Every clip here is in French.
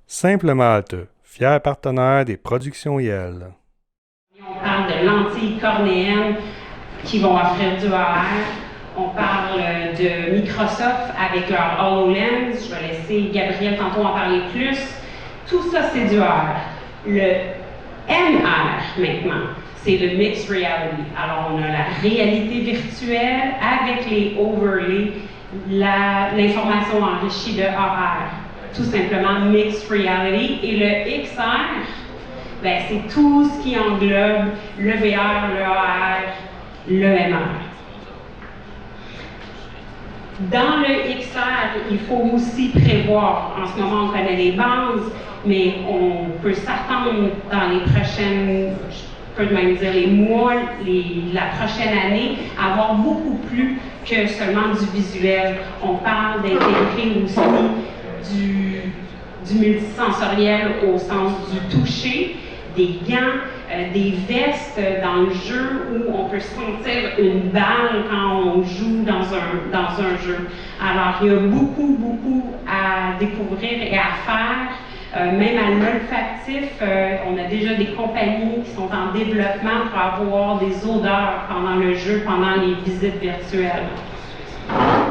Simple Malte, fier partenaire des productions YEL. On parle de lentilles cornéennes qui vont offrir du AR. On parle de Microsoft avec leur HoloLens. Je vais laisser Gabriel tantôt en parler plus. Tout ça, c'est du AR. Le MR, maintenant, c'est le Mixed Reality. Alors, on a la réalité virtuelle avec les overlays, l'information enrichie de AR. Tout simplement Mixed Reality. Et le XR, ben, c'est tout ce qui englobe le VR, le AR, le MR. Dans le XR, il faut aussi prévoir, en ce moment on connaît les bases, mais on peut s'attendre dans les prochaines, je peux même dire les mois, la prochaine année, à avoir beaucoup plus que seulement du visuel. On parle d'intégrer aussi du multisensoriel au sens du toucher, des gants, des vestes dans le jeu où on peut sentir une balle quand on joue dans un jeu. Alors, il y a beaucoup à découvrir et à faire. Même à l'olfactif, on a déjà des compagnies qui sont en développement pour avoir des odeurs pendant le jeu, pendant les visites virtuelles.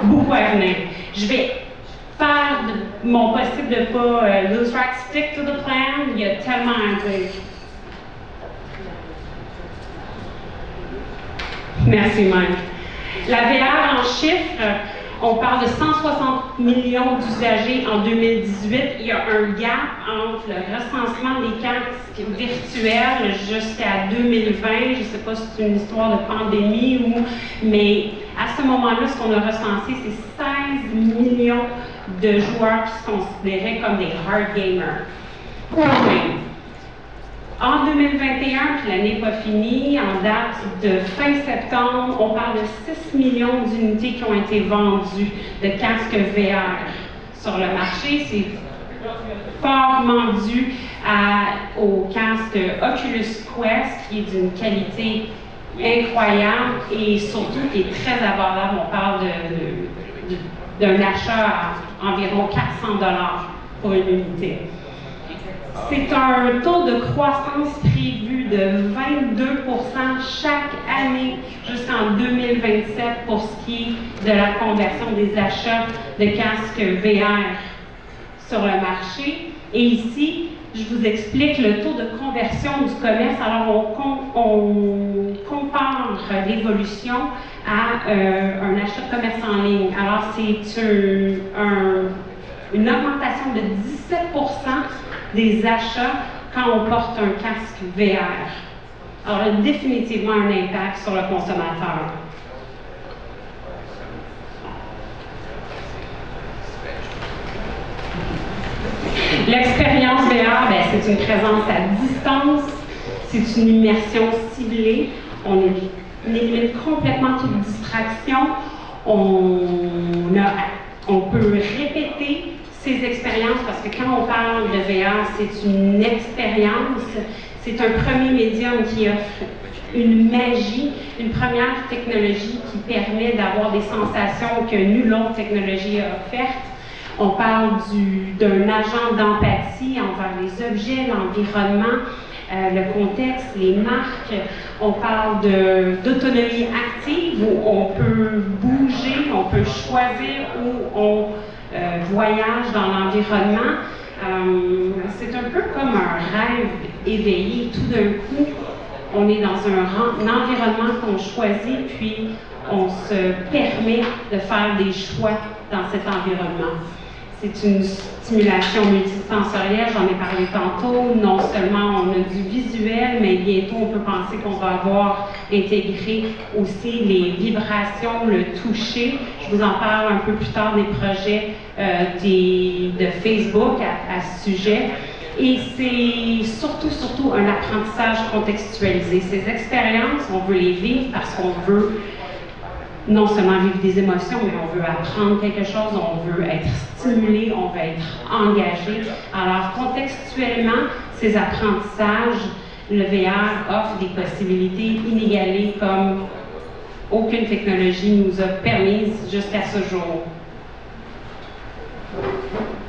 Beaucoup à venir. Je vais faire mon possible de ne pas lose track, stick to the plan. Il y a tellement à dire. Merci, Mike. La VR en chiffres, on parle de 160 millions d'usagers en 2018. Il y a un gap entre le recensement des casques virtuels jusqu'à 2020. Je ne sais pas si c'est une histoire de pandémie mais à ce moment-là, ce qu'on a recensé, c'est 16 millions de joueurs qui se considéraient comme des hard gamers. En 2021, puis l'année n'est pas finie, en date de fin septembre, on parle de 6 millions d'unités qui ont été vendues de casques VR sur le marché. C'est fortement dû au casque Oculus Quest, qui est d'une qualité incroyable et surtout qui est très abordable. On parle d'un achat à environ 400 $ pour une unité. C'est un taux de croissance prévu de 22% chaque année jusqu'en 2027 pour ce qui est de la conversion des achats de casques VR sur le marché. Et ici, je vous explique le taux de conversion du commerce. Alors, on compare l'évolution à un achat de commerce en ligne. Alors, c'est une augmentation de 17% des achats quand on porte un casque VR. Alors, il y a définitivement un impact sur le consommateur. L'expérience VR, c'est une présence à distance, c'est une immersion ciblée, on élimine complètement toute distraction, on peut répéter ces expériences, parce que quand on parle de VR, c'est une expérience, c'est un premier médium qui offre une magie, une première technologie qui permet d'avoir des sensations que nulle autre technologie a offertes. On parle d'un agent d'empathie envers les objets, l'environnement, le contexte, les marques. On parle d'autonomie active où on peut bouger, on peut choisir où on voyage dans l'environnement. C'est un peu comme un rêve éveillé. Tout d'un coup, on est dans un environnement qu'on choisit, puis on se permet de faire des choix dans cet environnement. C'est une stimulation multisensorielle, j'en ai parlé tantôt. Non seulement on a du visuel, mais bientôt on peut penser qu'on va avoir intégré aussi les vibrations, le toucher. Je vous en parle un peu plus tard des projets de Facebook à ce sujet. Et c'est surtout un apprentissage contextualisé. Ces expériences, on veut les vivre parce qu'on veut non seulement vivre des émotions, mais on veut apprendre quelque chose, on veut être stimulé, on veut être engagé. Alors, contextuellement, ces apprentissages, le VR offre des possibilités inégalées comme aucune technologie nous a permises jusqu'à ce jour.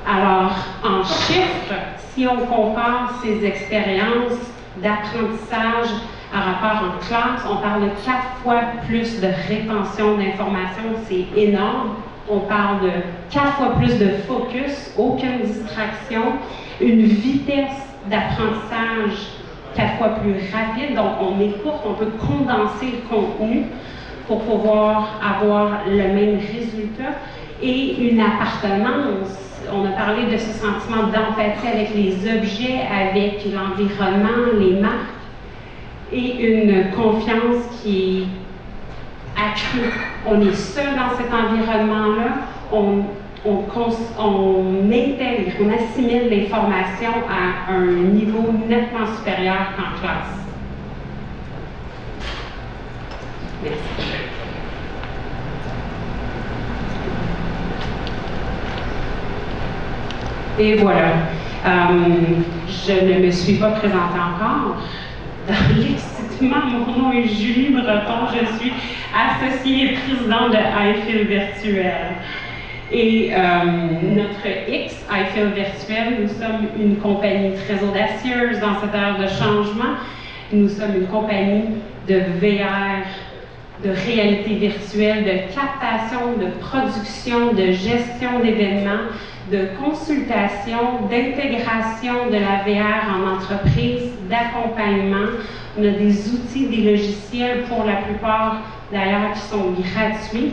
Alors, en chiffres, si on compare ces expériences d'apprentissage à rapport en classe, on parle de 4 fois plus de rétention d'informations, c'est énorme. On parle de 4 fois plus de focus, aucune distraction, une vitesse d'apprentissage 4 fois plus rapide, donc on écoute, on peut condenser le contenu pour pouvoir avoir le même résultat, et une appartenance. On a parlé de ce sentiment d'empathie avec les objets, avec l'environnement, les marques, et une confiance qui est accrue. On est seul dans cet environnement-là, on intègre, on assimile l'information à un niveau nettement supérieur qu'en classe. Merci. Et voilà. Je ne me suis pas présentée encore. Dans l'excitement, mon nom est Julie Breton. Je suis associée et présidente de iFeel Virtuel. Et notre X, iFeel Virtuel, nous sommes une compagnie très audacieuse dans cette ère de changement. Nous sommes une compagnie de VR, de réalité virtuelle, de captation, de production, de gestion d'événements, de consultation, d'intégration de la VR en entreprise, d'accompagnement. On a des outils, des logiciels pour la plupart d'ailleurs qui sont gratuits.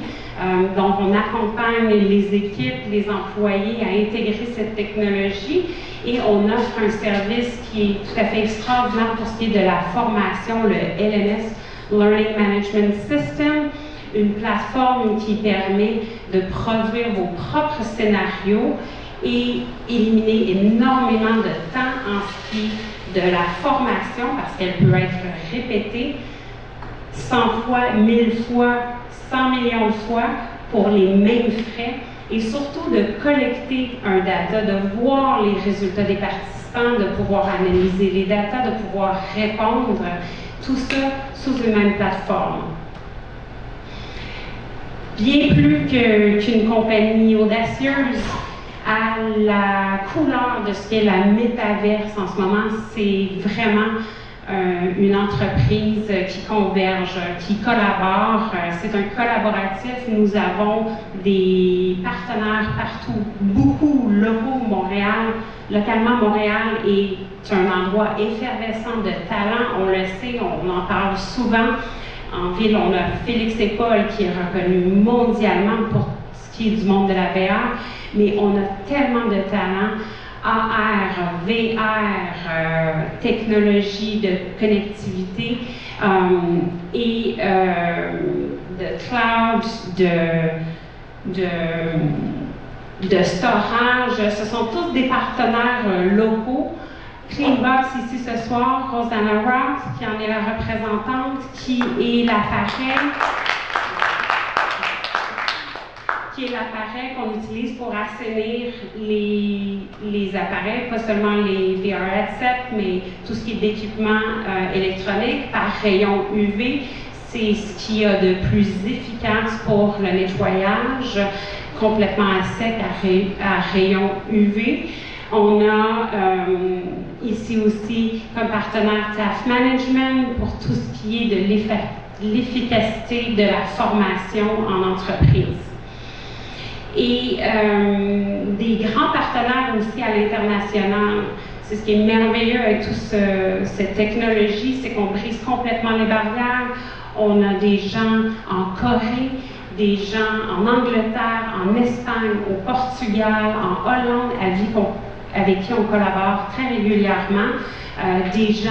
Donc on accompagne les équipes, les employés à intégrer cette technologie, et on offre un service qui est tout à fait extraordinaire pour ce qui est de la formation, le LMS, Learning Management System, une plateforme qui permet de produire vos propres scénarios et éliminer énormément de temps en ce qui est de la formation, parce qu'elle peut être répétée 100 fois, 1000 fois, 100 millions de fois pour les mêmes frais, et surtout de collecter un data, de voir les résultats des participants, de pouvoir analyser les data, de pouvoir répondre, tout ça sous une même plateforme. Bien plus qu'une compagnie audacieuse, à la couleur de ce qu'est la métaverse en ce moment, c'est vraiment une entreprise qui converge, qui collabore. C'est un collaboratif. Nous avons des partenaires partout, beaucoup locaux. Localement, Montréal est un endroit effervescent de talent. On le sait, on en parle souvent. En ville, on a Félix et Paul qui est reconnu mondialement pour ce qui est du monde de la VR, mais on a tellement de talent. AR, VR, technologie de connectivité et de cloud, de storage. Ce sont tous des partenaires locaux. Cleanbox ici ce soir, Rosanna Ross, qui en est la représentante, qui est l'appareil qu'on utilise pour assainir les appareils, pas seulement les VR headsets, mais tout ce qui est d'équipement électronique par rayon UV. C'est ce qu'il y a de plus efficace pour le nettoyage, complètement à sec à rayon UV. On a ici aussi comme partenaire Task Management pour tout ce qui est de l'efficacité de la formation en entreprise. Et des grands partenaires aussi à l'international. C'est ce qui est merveilleux avec toute cette technologie, c'est qu'on brise complètement les barrières. On a des gens en Corée, des gens en Angleterre, en Espagne, au Portugal, en Hollande, avec qui on collabore très régulièrement. Des gens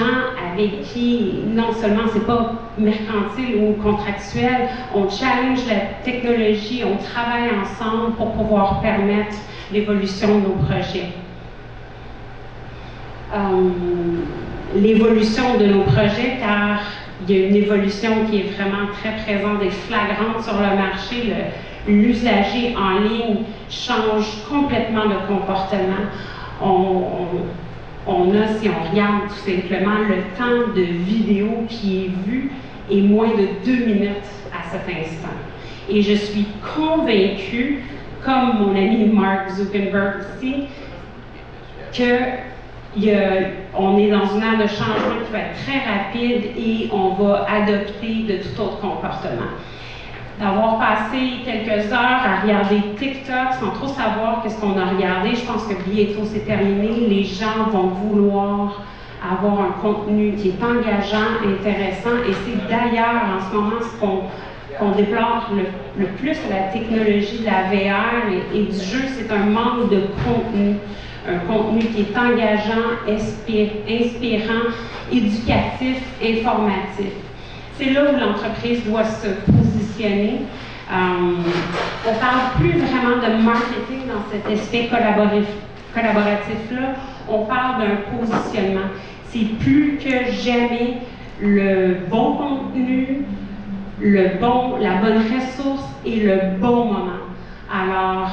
avec qui, non seulement c'est pas mercantile ou contractuel, on challenge la technologie, on travaille ensemble pour pouvoir permettre l'évolution de nos projets. L'évolution de nos projets, car il y a une évolution qui est vraiment très présente et flagrante sur le marché. L'usager en ligne change complètement le comportement. On a, si on regarde tout simplement, le temps de vidéo qui est vu est moins de 2 minutes à cet instant. Et je suis convaincue, comme mon ami Mark Zuckerberg ici, que on est dans une ère de changement qui va être très rapide et on va adopter de tout autre comportement. D'avoir passé quelques heures à regarder TikTok sans trop savoir qu'est-ce qu'on a regardé, je pense que bientôt c'est terminé. Les gens vont vouloir avoir un contenu qui est engageant, intéressant, et c'est d'ailleurs en ce moment ce qu'on déplore le plus, la technologie de la VR et du jeu, c'est un manque de contenu. Un contenu qui est engageant, inspirant, éducatif, informatif. C'est là où l'entreprise doit se positionner. On ne parle plus vraiment de marketing dans cet aspect collaboratif-là. On parle d'un positionnement. C'est plus que jamais le bon contenu, la bonne ressource et le bon moment. Alors,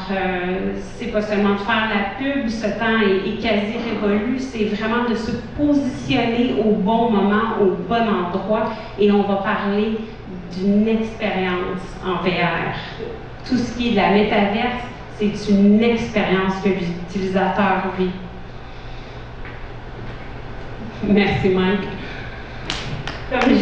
c'est pas seulement de faire la pub, ce temps est quasi révolu, c'est vraiment de se positionner au bon moment, au bon endroit, et on va parler d'une expérience en VR. Tout ce qui est de la métaverse, c'est une expérience que l'utilisateur vit. Merci, Mike. Comme je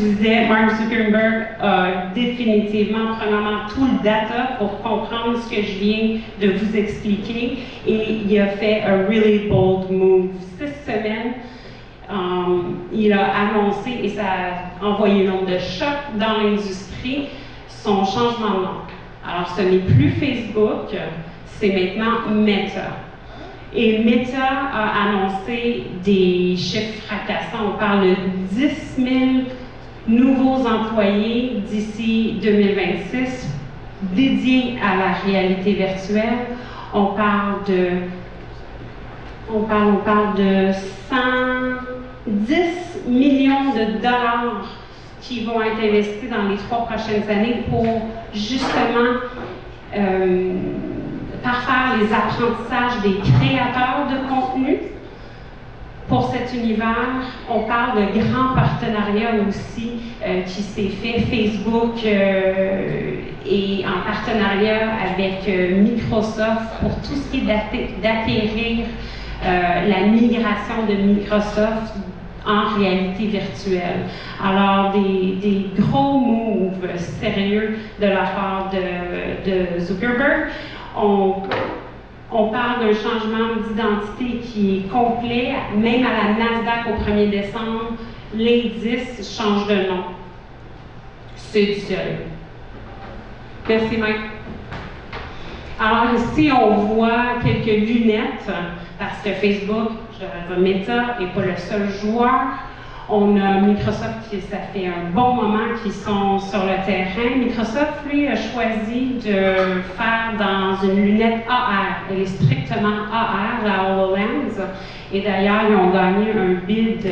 disais, Mark Zuckerberg a définitivement, premièrement, tout le data pour comprendre ce que je viens de vous expliquer, et il a fait un really bold move. Cette semaine, il a annoncé, et ça a envoyé une onde de choc dans l'industrie, son changement de nom. Alors, ce n'est plus Facebook, c'est maintenant Meta. Et Meta a annoncé des chiffres fracassants. On parle de 10 000 nouveaux employés d'ici 2026 dédiés à la réalité virtuelle. On parle de 110 millions de dollars qui vont être investis dans les 3 prochaines années pour justement parfaire les apprentissages des créateurs de contenu. Pour cet univers, on parle de grands partenariats aussi qui s'est fait. Facebook est en partenariat avec Microsoft pour tout ce qui est d'acquérir la migration de Microsoft en réalité virtuelle. Alors, des gros moves sérieux de la part de Zuckerberg. On parle d'un changement d'identité qui est complet, même à la Nasdaq au 1er décembre, l'indice change de nom. C'est du sérieux. Merci, Mike. Alors ici, on voit quelques lunettes, parce que Facebook, je devrais dire Meta, n'est pas le seul joueur. On a Microsoft qui, ça fait un bon moment qu'ils sont sur le terrain. Microsoft, lui, a choisi de faire dans une lunette AR. Elle est strictement AR, la HoloLens. Et d'ailleurs, ils ont gagné un bid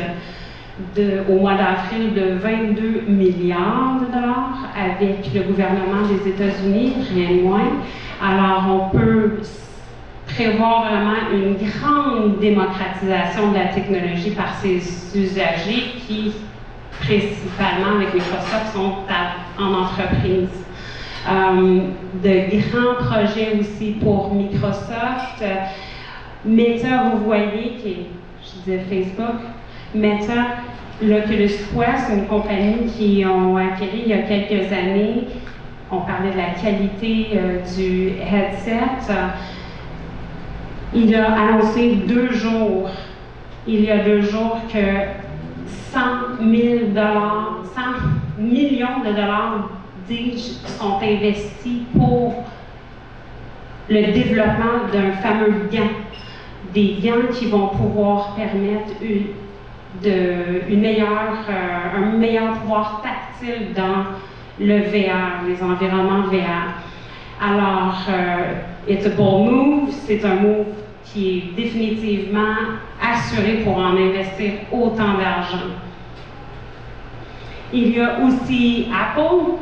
au mois d'avril de 22 milliards de dollars avec le gouvernement des États-Unis, rien de moins. Alors, on peut prévoir vraiment une grande démocratisation de la technologie par ces usagers qui, principalement avec Microsoft, sont en entreprise. De grands projets aussi pour Microsoft. Meta, vous voyez, je disais Facebook, Meta, l'Oculus Quest, une compagnie qui ont acquis il y a quelques années. On parlait de la qualité du headset. Il a annoncé il y a 2 jours, que 100 millions de dollars sont investis pour le développement d'un fameux gant. Des gants qui vont pouvoir permettre un meilleur pouvoir tactile dans le VR, les environnements VR. Alors, it's a bold move, c'est un move qui est définitivement assuré pour en investir autant d'argent. Il y a aussi Apple.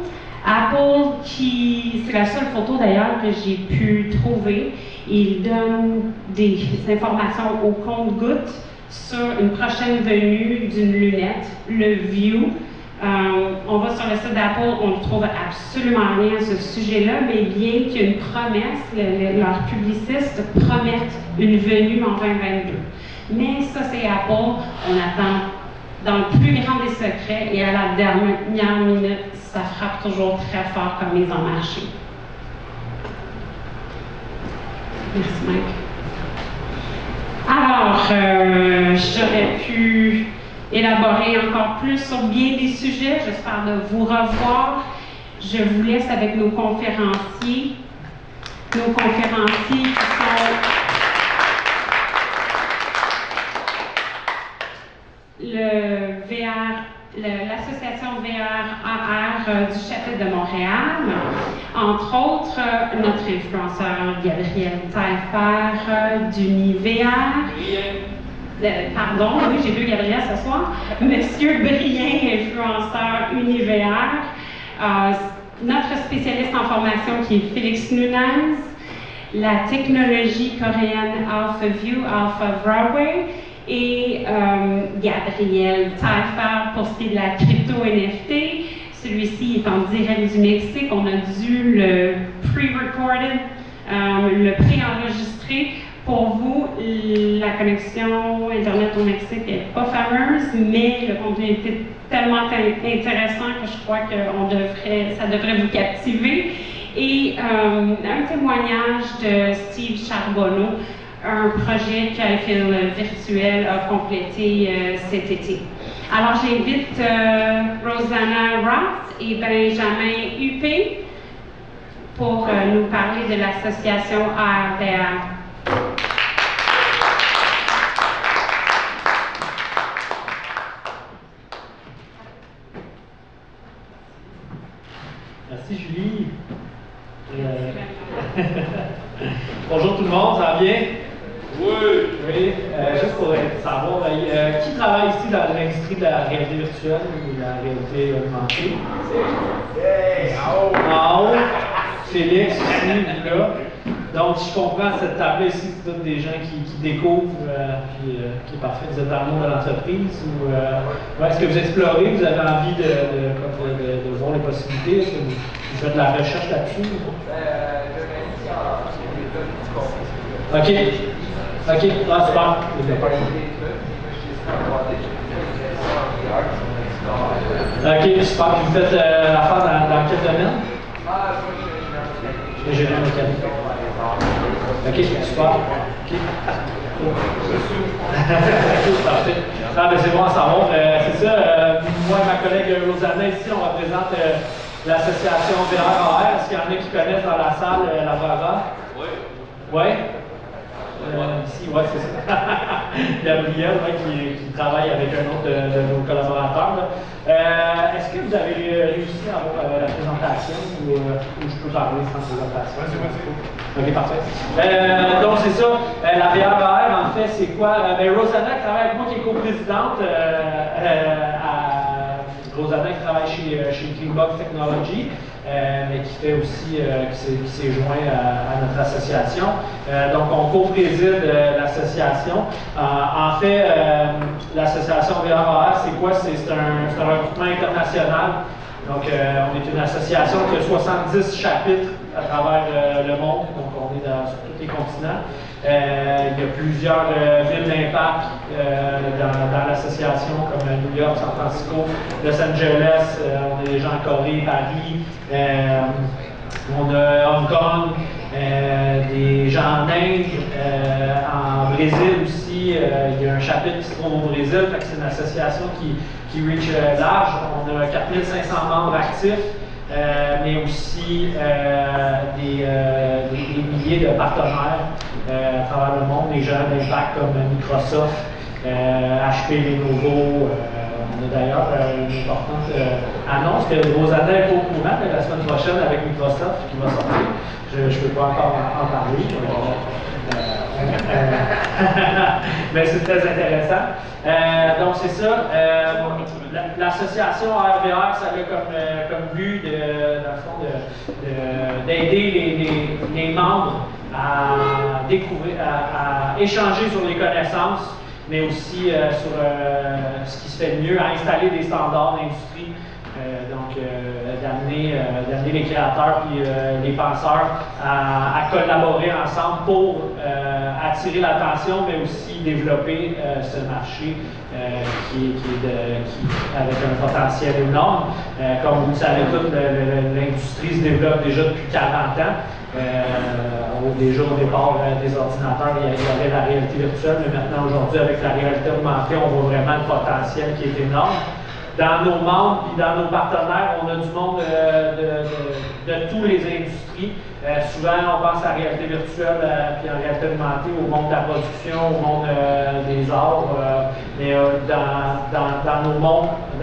Apple, c'est la seule photo d'ailleurs que j'ai pu trouver. Il donne des informations au compte-gouttes sur une prochaine venue d'une lunette, le View. On va sur le site d'Apple, on ne trouve absolument rien à ce sujet-là, mais bien qu'il y ait une promesse, leurs publicistes promettent une venue en 2022. Mais ça, c'est Apple, on attend dans le plus grand des secrets et à la dernière minute, ça frappe toujours très fort comme mise en marché. Merci, Mike. Alors, j'aurais pu élaborer encore plus sur bien des sujets. J'espère de vous revoir. Je vous laisse avec nos conférenciers. Nos conférenciers qui sont le VR, l'association VR-AR du chapitre de Montréal. Entre autres, notre influenceur Gabriel Taillefer d'UniVR. Pardon, oui, j'ai vu Gabriel ce soir. Monsieur Brien, influenceur UniVR. Notre spécialiste en formation qui est Félix Nunez. La technologie coréenne AlphaView, Alpha Broadway. Et Gabriel Taillefer pour ce qui est de la crypto-NFT. Celui-ci est en direct du Mexique. On a dû le pre-recorded, le pré-enregistrer. Pour vous, la connexion Internet au Mexique n'est pas fameuse, mais le contenu était tellement intéressant que je crois que ça devrait vous captiver. Et un témoignage de Steve Charbonneau, un projet qu'I-Feel Virtuel a complété cet été. Alors j'invite Rosanna Roth et Benjamin Huppé pour nous parler de l'association ARVA. Merci Julie. Bonjour tout le monde, ça va bien? Oui. Juste pour savoir, qui travaille ici dans l'industrie de la réalité virtuelle ou de la réalité augmentée? En haut, Félix ici, là. Donc, je comprends, cette table ici, c'est toutes des gens qui découvrent, puis qui est parfait, vous êtes dans le monde de l'entreprise, ou est-ce que vous explorez, vous avez envie de voir les possibilités, est-ce que vous faites de la recherche là-dessus? OK, super. OK, super. Vous faites affaire dans quel domaine? Ingénieur mécanique. OK, super. OK. Parfait. Ah, ben c'est bon à savoir. C'est ça, moi et ma collègue Rosanna ici, on représente l'association VR-AR. Est-ce qu'il y en a qui connaissent dans la salle la VRA? Oui. Oui? Ici, oui, c'est ça. Gabriel, qui travaille avec un autre de nos collaborateurs. Est-ce que vous avez réussi à avoir la présentation ou je peux parler sans présentation? Oui, c'est OK, parfait. Donc, c'est ça. La VR, en fait, c'est quoi? Rosanna qui travaille avec moi, qui est coprésidente Rosanna qui travaille chez Cleanbox Technology, mais qui fait aussi, qui s'est joint à notre association. Donc, on co-préside l'association. En fait, l'association VR, c'est quoi? C'est un regroupement international. Donc, on est une association qui a 70 chapitres à travers le monde. Donc, on est sur tous les continents. Il y a plusieurs villes d'impact dans l'association, comme New York, San Francisco, Los Angeles, on a des gens en Corée, Paris, on a Hong Kong, des gens en Inde, en Brésil aussi, il y a un chapitre qui se trouve au Brésil, fait que c'est une association qui reach large. On a 4500 membres actifs. Mais aussi des milliers de partenaires à travers le monde, des gens d'impact comme Microsoft, HP, Lenovo. On a d'ailleurs une importante annonce que Rosanna n'est pas au courant, mais la semaine prochaine avec Microsoft qui va sortir. Je ne peux pas encore en parler. Mais c'est très intéressant. Donc c'est ça. L'association ARVR, ça a comme but d'aider les membres à découvrir, à échanger sur les connaissances, mais aussi sur ce qui se fait de mieux, à installer des standards d'industrie D'amener les créateurs et les penseurs à collaborer ensemble pour attirer l'attention, mais aussi développer ce marché avec un potentiel énorme. Comme vous le savez, toute l'industrie se développe déjà depuis 40 ans. Déjà au départ des ordinateurs, il y avait la réalité virtuelle, mais maintenant aujourd'hui avec la réalité augmentée, on voit vraiment le potentiel qui est énorme. Dans nos membres et dans nos partenaires, on a du monde de tous les industries. Souvent, on pense à la réalité virtuelle puis en réalité augmentée, au monde de la production, au monde des arts. Mais dans nos membres, on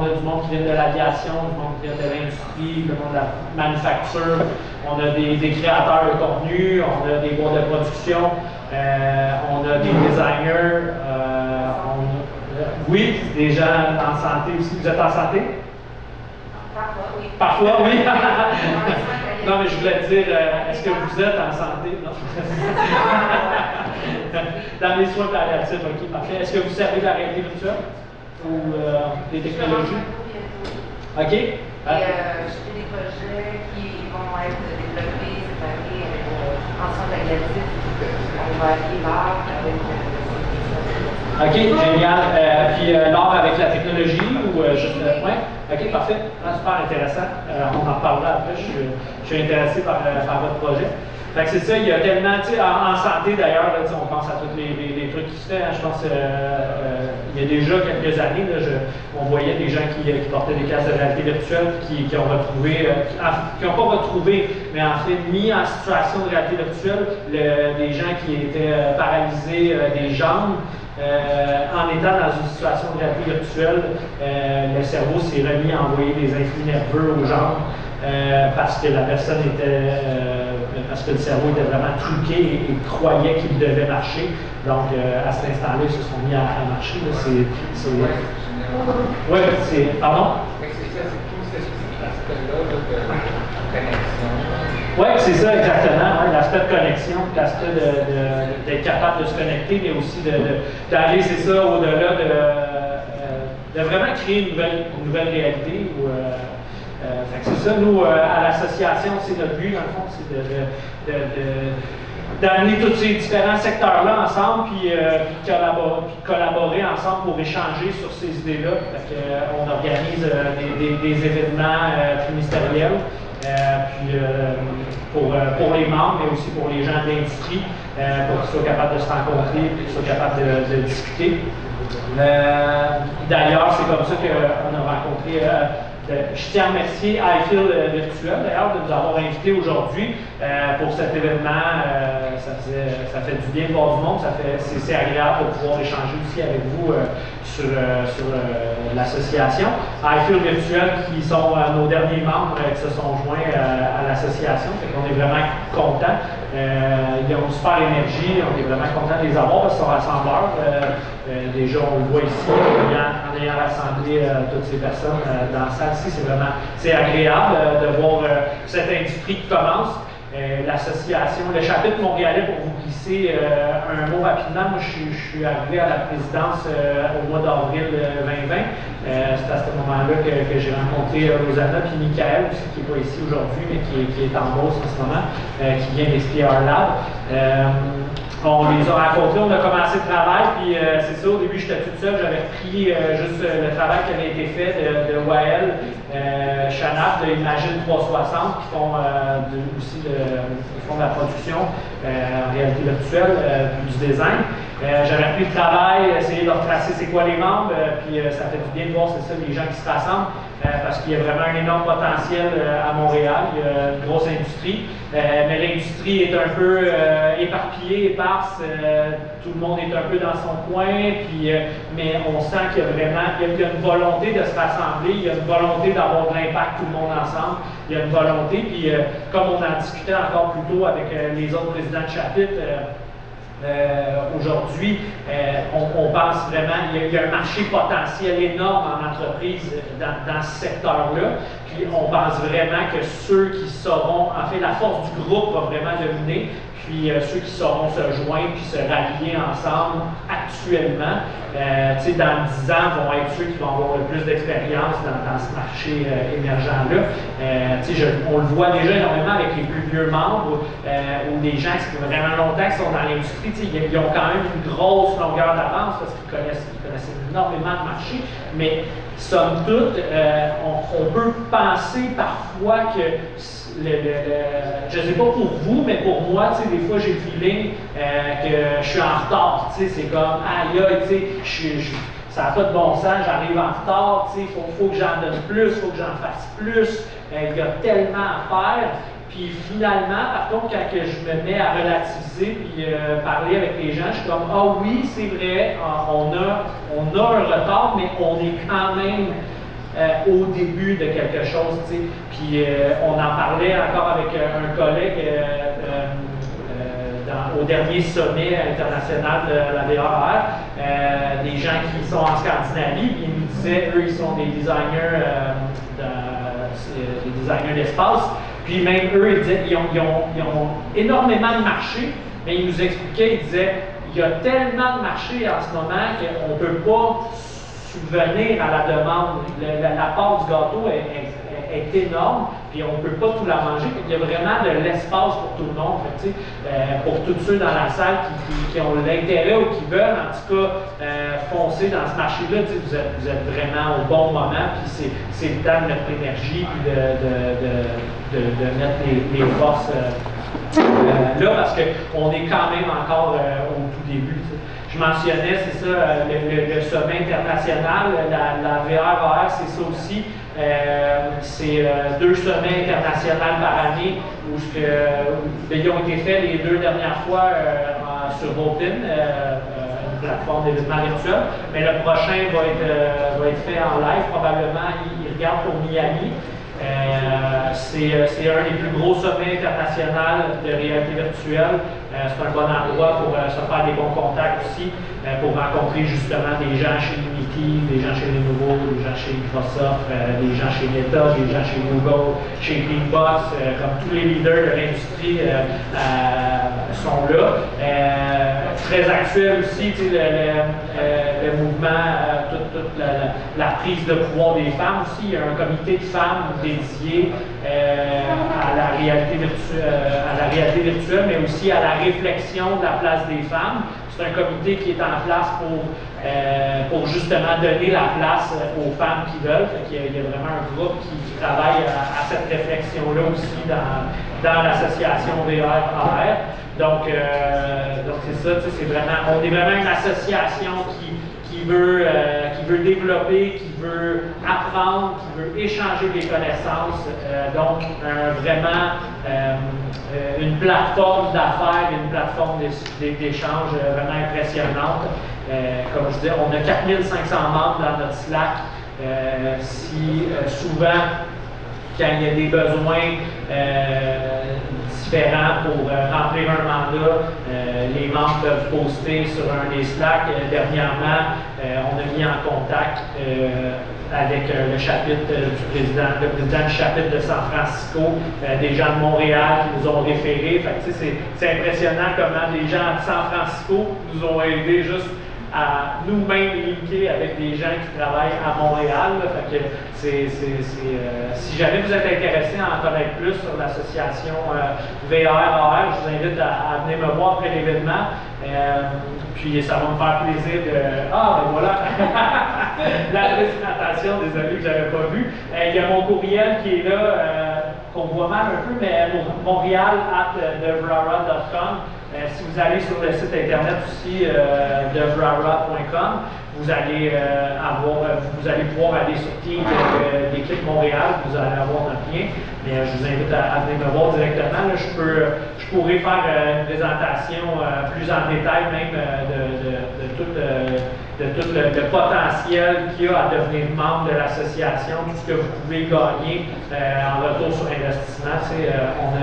a du monde qui vient de l'aviation, du monde qui vient de l'industrie, du monde de la manufacture. On a des créateurs de contenu, on a des boîtes de production, on a des designers. Oui, des gens en santé aussi. Vous êtes en santé? Parfois, oui. Parfois, oui. Non, mais je voulais dire, est-ce que vous êtes en santé? Non. Dans les soins palliatifs, ok, parfait. Est-ce que vous servez de la réalité virtuelle ou des technologies? Ok. Et je fais des projets qui vont être développés, séparés avec ensemble agressif. On va aller l'art avec. OK, génial. Puis l'art avec la technologie ou juste. Oui? OK, parfait. Super intéressant. On en reparlera après. Je suis intéressé par votre projet. Fait que c'est ça, il y a tellement, tu sais, en santé d'ailleurs, on pense à tous les trucs qui se font. Je pense il y a déjà quelques années, on voyait des gens qui portaient des casques de réalité virtuelle, qui ont retrouvé, qui n'ont pas retrouvé, mais en fait mis en situation de réalité virtuelle des gens qui étaient paralysés des jambes. En étant dans une situation de réalité virtuelle, le cerveau s'est remis à envoyer des influx nerveux aux jambes parce que la personne parce que le cerveau était vraiment truqué et croyait qu'il devait marcher. Donc, à cet instant-là, ils se sont mis à marcher. Oui, c'est. Pardon? Oui, c'est ça, exactement. Ouais, l'aspect de connexion, l'aspect d'être capable de se connecter, mais aussi d'aller, c'est ça, au-delà de vraiment créer une nouvelle réalité. C'est ça, nous, à l'association, c'est notre but, dans le fond, c'est d'amener tous ces différents secteurs-là ensemble, puis collaborer ensemble pour échanger sur ces idées-là. On organise des événements trimestriels. Pour les membres, mais aussi pour les gens de l'industrie, pour qu'ils soient capables de se rencontrer et qu'ils soient capables de discuter. D'ailleurs, c'est comme ça qu'on a rencontré. Je tiens à remercier iFeel Virtuel d'ailleurs de nous avoir invités aujourd'hui pour cet événement. Ça fait du bien de voir du monde, c'est agréable de pouvoir échanger aussi avec vous sur l'association. iFeel Virtuel qui sont nos derniers membres qui se sont joints à l'association, fait qu'on est vraiment contents. Ils ont une super énergie, on est vraiment contents de les avoir parce qu'ils sont rassembleurs. Déjà, on le voit ici, en ayant rassemblé toutes ces personnes dans la salle ici, c'est agréable de voir cette industrie qui commence. L'association, le chapitre montréalais, pour vous glisser un mot rapidement, moi je suis arrivé à la présidence au mois d'avril 2020. C'est à ce moment-là que j'ai rencontré Rosanna puis Michael aussi, qui n'est pas ici aujourd'hui, mais qui est en Beauce en ce moment, qui vient des SPR Lab. On les a rencontrés, on a commencé le travail, puis c'est ça, au début j'étais toute seule, j'avais repris juste le travail qui avait été fait de Wael, Chanaf, de Imagine 360, qui font aussi ils font de la production en réalité virtuelle, puis du design. J'avais repris le travail, essayé de retracer c'est quoi les membres, puis ça fait du bien de voir, c'est ça, les gens qui se rassemblent, parce qu'il y a vraiment un énorme potentiel à Montréal, il y a une grosse industrie, mais l'industrie est un peu éparpillée, éparse, tout le monde est un peu dans son coin, puis, mais on sent qu'il y a vraiment il y a une volonté de se rassembler, il y a une volonté d'avoir de l'impact tout le monde ensemble, il y a une volonté, puis comme on en discutait encore plus tôt avec les autres présidents de chapitre, aujourd'hui, on pense vraiment qu'il y a un marché potentiel énorme en entreprise dans ce secteur-là, Puis on pense vraiment que ceux qui sauront, en fait, la force du groupe va vraiment dominer. Puis ceux qui sauront se joindre puis se rallier ensemble actuellement, dans 10 ans, vont être ceux qui vont avoir le plus d'expérience dans ce marché émergent-là. On le voit déjà énormément avec les plus vieux membres ou des gens qui font vraiment longtemps qui sont dans l'industrie. Ils ont quand même une grosse longueur d'avance parce qu'ils connaissent énormément de marché. Mais somme toute, on peut penser parfois que je ne sais pas pour vous, mais pour moi, des fois, j'ai le feeling que je suis en retard. C'est comme, aïe, ça n'a pas de bon sens, j'arrive en retard, faut que j'en donne plus, il faut que j'en fasse plus, il y a tellement à faire. Puis finalement, par contre, quand que je me mets à relativiser puis parler avec les gens, je suis comme, ah oui, c'est vrai, on a un retard, mais on est quand même au début de quelque chose, tu sais. Puis on en parlait encore avec un collègue au dernier sommet international de la VRR, des gens qui sont en Scandinavie, puis ils nous disaient, eux, ils sont des designers d'espace, puis même eux, ils disaient, ils ont énormément de marchés, mais ils nous expliquaient, ils disaient, il y a tellement de marchés en ce moment qu'on ne peut pas subvenir à la demande. La part du gâteau est énorme, puis on ne peut pas tout la manger. Il y a vraiment de l'espace pour tout le monde. Pour tous ceux dans la salle qui ont l'intérêt ou qui veulent, en tout cas, foncer dans ce marché-là, vous êtes vraiment au bon moment, puis c'est le temps de mettre l'énergie, puis de mettre les forces là, parce qu'on est quand même encore au tout début. Je mentionnais, c'est ça, le sommet international, la VR-AR, c'est ça aussi. C'est 2 sommets internationaux par année où ils ont été faits les 2 dernières fois sur Open, une plateforme d'événements virtuels. Mais le prochain va être fait en live, probablement. Ils regardent pour Miami. C'est un des plus gros sommets internationaux de réalité virtuelle. C'est un bon endroit pour se faire des bons contacts aussi, pour rencontrer justement des gens chez Unity, des gens chez Lenovo, des gens chez Microsoft, des gens chez Meta, des gens chez Google, chez Greenbox, comme tous les leaders de l'industrie sont là. Très actuel aussi, le mouvement, toute la prise de pouvoir des femmes aussi. Il y a un comité de femmes dédié à la réalité virtuelle, mais aussi à la réflexion de la place des femmes. C'est un comité qui est en place pour justement donner la place aux femmes qui veulent. Il y a vraiment un groupe qui travaille à cette réflexion-là aussi dans l'association VR-AR. Donc c'est ça, on est vraiment une association qui veut développer, qui veut apprendre, qui veut échanger des connaissances. Donc, vraiment une plateforme d'affaires, une plateforme d'échange vraiment impressionnante. Comme je disais, on a 4500 membres dans notre Slack. Souvent, quand il y a des besoins différents pour remplir un mandat, les membres peuvent poster sur un des Slack. Dernièrement, on a mis en contact avec le chapitre du président du chapitre de San Francisco, des gens de Montréal qui nous ont référés. C'est impressionnant comment des gens de San Francisco nous ont aidés juste à nous-mêmes linker avec des gens qui travaillent à Montréal. Si jamais vous êtes intéressé à en connaître plus sur l'association VR-AR, je vous invite à venir me voir après l'événement. Puis ça va me faire plaisir de... Ah, ben voilà! La présentation, désolé que je n'avais pas vu. Il y a mon courriel qui est là, qu'on voit mal un peu, mais montréal@devrara.com. Si vous allez sur le site internet aussi devrara.com, vous allez pouvoir aller sur Teams avec l'équipe Montréal, vous allez avoir notre lien. Mais je vous invite à venir me voir directement. Là, je pourrais faire une présentation plus en détail même de tout le potentiel qu'il y a à devenir membre de l'association, tout ce que vous pouvez gagner en retour sur investissement. On a,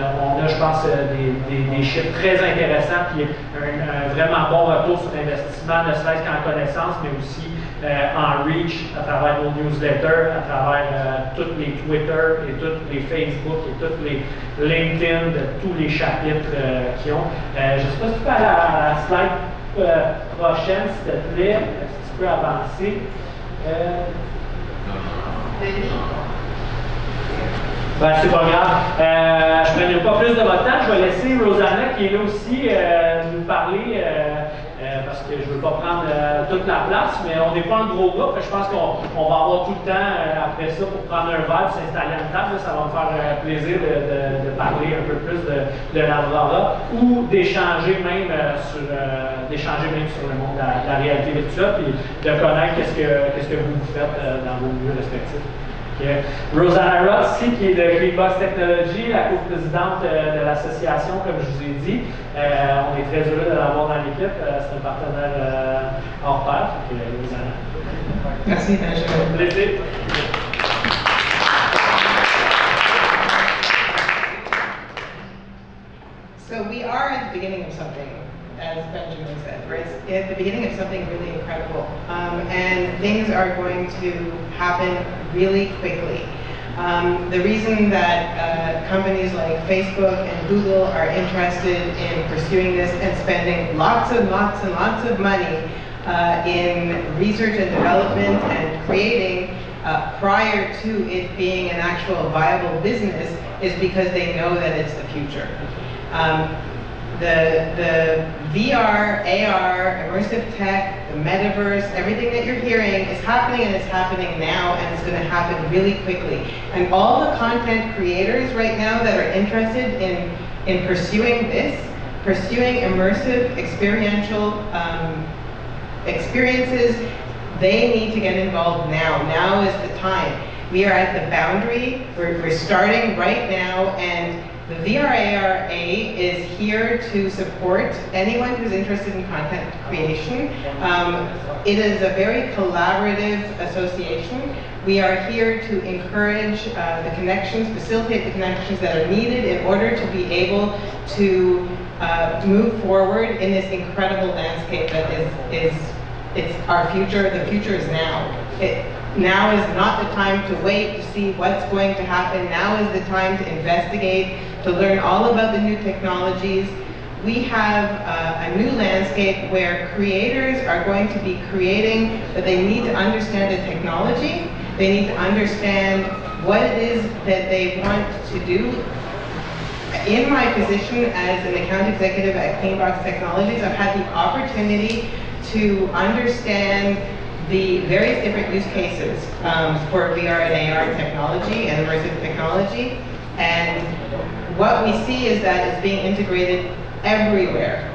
je pense, des chiffres très intéressants, puis un vraiment bon retour sur investissement, ne serait-ce qu'en connaissance, mais aussi en reach à travers nos newsletters, à travers tous les Twitter et tous les Facebook et tous les LinkedIn de tous les chapitres qu'ils ont. Je ne sais pas si tu peux aller à la slide prochaine, s'il te plaît, si tu peux avancer. Ben, c'est pas grave. Je ne prendrai pas plus de votre temps. Je vais laisser Rosanna, qui est là aussi, nous parler, parce que je ne veux pas prendre toute la place, mais on n'est pas un gros groupe. Je pense qu'on va avoir tout le temps après ça pour prendre un verre, s'installer à une table. Ça va me faire plaisir de parler un peu plus de l'Aurora ou d'échanger même, sur le monde de la réalité virtuelle, puis de connaître qu'est-ce que vous faites dans vos milieux respectifs. Rosanna Ross, ici, qui est de Clickbox Technology, la coprésidente de l'association, comme je vous ai dit. On est très heureux de l'avoir dans l'équipe. C'est un partenaire hors pair. Rosanna. Merci, Benjamin. Plaisir. So we are at the beginning of something, as Benjamin said. We're at the beginning of something really incredible. And things are going to happen really quickly. The reason that companies like Facebook and Google are interested in pursuing this and spending lots and lots and lots of money in research and development and creating prior to it being an actual viable business is because they know that it's the future. The VR, AR, immersive tech, the metaverse, everything that you're hearing is happening, and it's happening now, and it's going to happen really quickly. And all the content creators right now that are interested in pursuing this, pursuing immersive experiential experiences, they need to get involved now. Now is the time. We are at the boundary. We're starting right now, and the VRARA is here to support anyone who's interested in content creation. It is a very collaborative association. We are here to encourage the connections, facilitate the connections that are needed in order to be able to move forward in this incredible landscape that it's our future. The future is now. Now is not the time to wait to see what's going to happen. Now is the time to investigate, to learn all about the new technologies. We have a new landscape where creators are going to be creating, but they need to understand the technology. They need to understand what it is that they want to do. In my position as an account executive at Cleanbox Technologies, I've had the opportunity to understand the various different use cases for VR and AR technology and immersive technology. And what we see is that it's being integrated everywhere.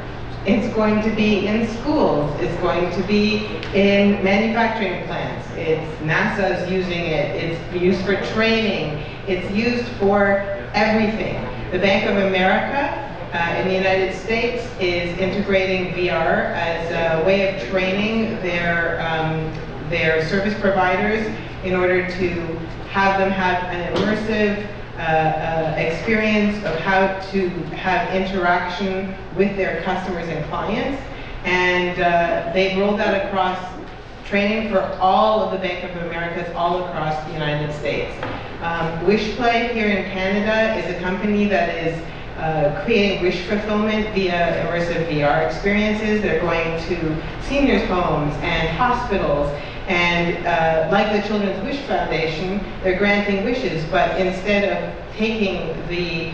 It's going to be in schools, it's going to be in manufacturing plants, NASA's using it, it's used for training, it's used for everything. The Bank of America in the United States is integrating VR as a way of training their service providers in order to have them have an immersive experience of how to have interaction with their customers and clients. And they've rolled that across training for all of the Bank of Americas all across the United States. Wishplay here in Canada is a company that is creating wish fulfillment via immersive VR experiences. They're going to seniors' homes and hospitals, and like the Children's Wish Foundation, they're granting wishes, but instead of taking the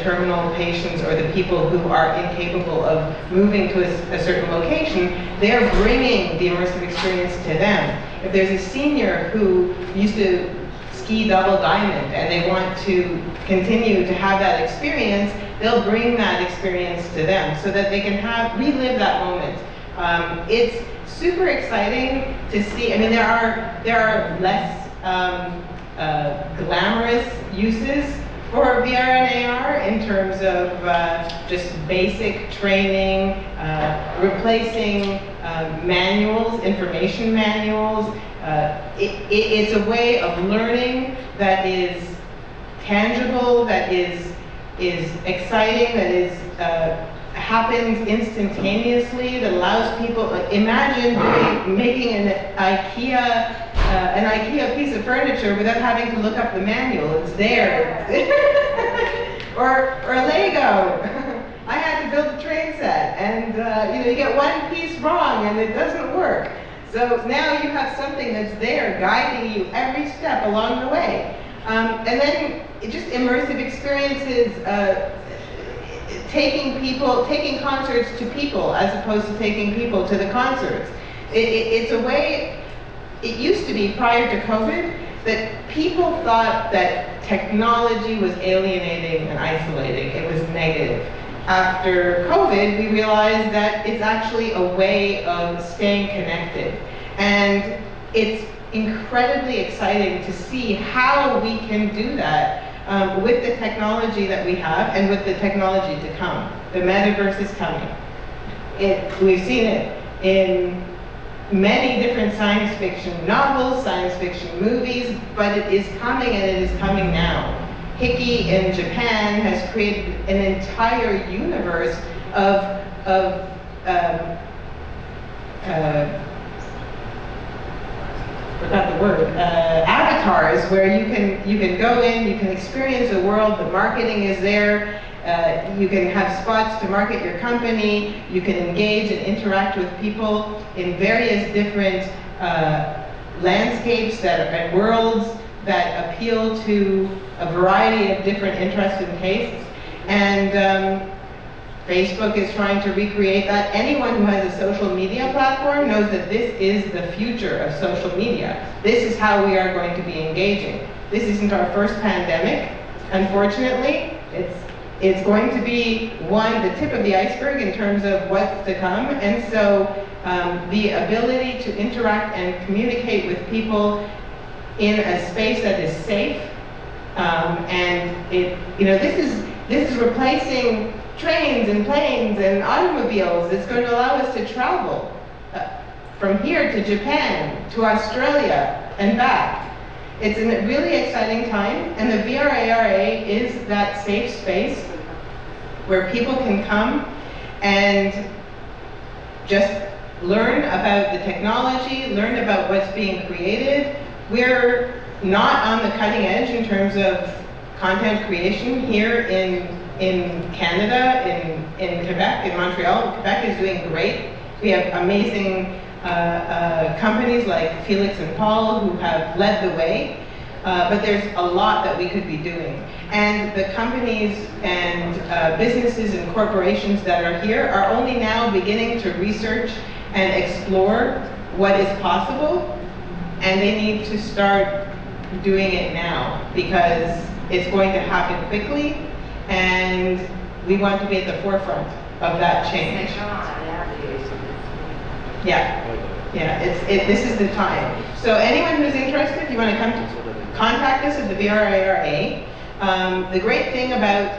terminal patients or the people who are incapable of moving to a certain location, they're bringing the immersive experience to them. If there's a senior who used to ski double diamond and they want to continue to have that experience, they'll bring that experience to them so that they can relive that moment. It's super exciting to see. I mean, there are less glamorous uses for VR and AR in terms of just basic training, replacing manuals, information manuals. It's a way of learning that is tangible, that is exciting, that is happens instantaneously, that allows people, like, imagine making an IKEA piece of furniture without having to look up the manual. It's there. or Lego. I had to build a train set, and you get one piece wrong and it doesn't work. So now you have something that's there guiding you every step along the way. And then just immersive experiences, taking concerts to people as opposed to taking people to the concerts. It's a way, it used to be prior to COVID, that people thought that technology was alienating and isolating. It was negative. After COVID, we realized that it's actually a way of staying connected. And it's incredibly exciting to see how we can do that with the technology that we have and with the technology to come. The metaverse is coming. We've seen it in many different science fiction novels, science fiction movies, but it is coming, and it is coming now. Hiki in Japan has created an entire universe of avatars, where you can go in, you can experience the world, the marketing is there, you can have spots to market your company, you can engage and interact with people in various different landscapes and worlds that appeal to a variety of different interests and tastes. And Facebook is trying to recreate that. Anyone who has a social media platform knows that this is the future of social media. This is how we are going to be engaging. This isn't our first pandemic, unfortunately. It's going to be the tip of the iceberg in terms of what's to come. And so the ability to interact and communicate with people in a space that is safe, and this is replacing trains and planes and automobiles. It's going to allow us to travel from here to Japan, to Australia, and back. It's a really exciting time, and the VRARA is that safe space where people can come and just learn about the technology, learn about what's being created. We're not on the cutting edge in terms of content creation here in Canada, in Quebec, in Montreal. Quebec is doing great. We have amazing companies like Felix and Paul who have led the way, but there's a lot that we could be doing. And the companies and businesses and corporations that are here are only now beginning to research and explore what is possible, and they need to start doing it now because it's going to happen quickly, and we want to be at the forefront of that change. Yeah, this is the time. So anyone who's interested, if you want to come contact us at the VRARA. The great thing about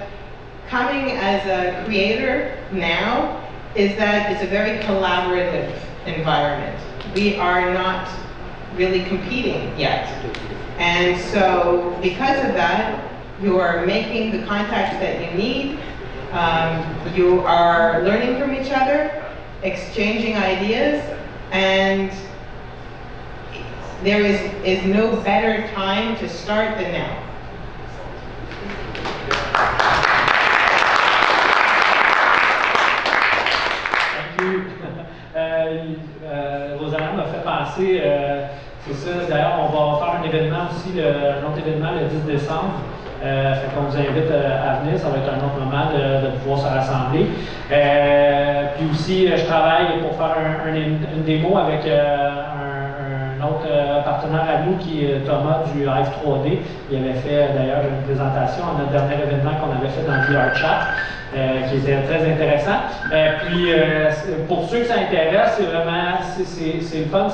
coming as a creator now is that it's a very collaborative environment. We are not really competing yet. And so because of that, you are making the contacts that you need. You are learning from each other, exchanging ideas, and there is no better time to start than now. Rosanna m'a fait penser, c'est ça, d'ailleurs on va faire un événement aussi, un autre événement le 10 décembre. Fait qu'on vous invite à venir, ça va être un autre moment de pouvoir se rassembler. Puis aussi, je travaille pour faire une démo avec un autre partenaire à nous qui est Thomas du Live 3D. Il avait fait d'ailleurs une présentation à notre dernier événement qu'on avait fait dans le VR Chat. Qui était très intéressant. Puis, pour ceux que ça intéresse, c'est vraiment, c'est le fun.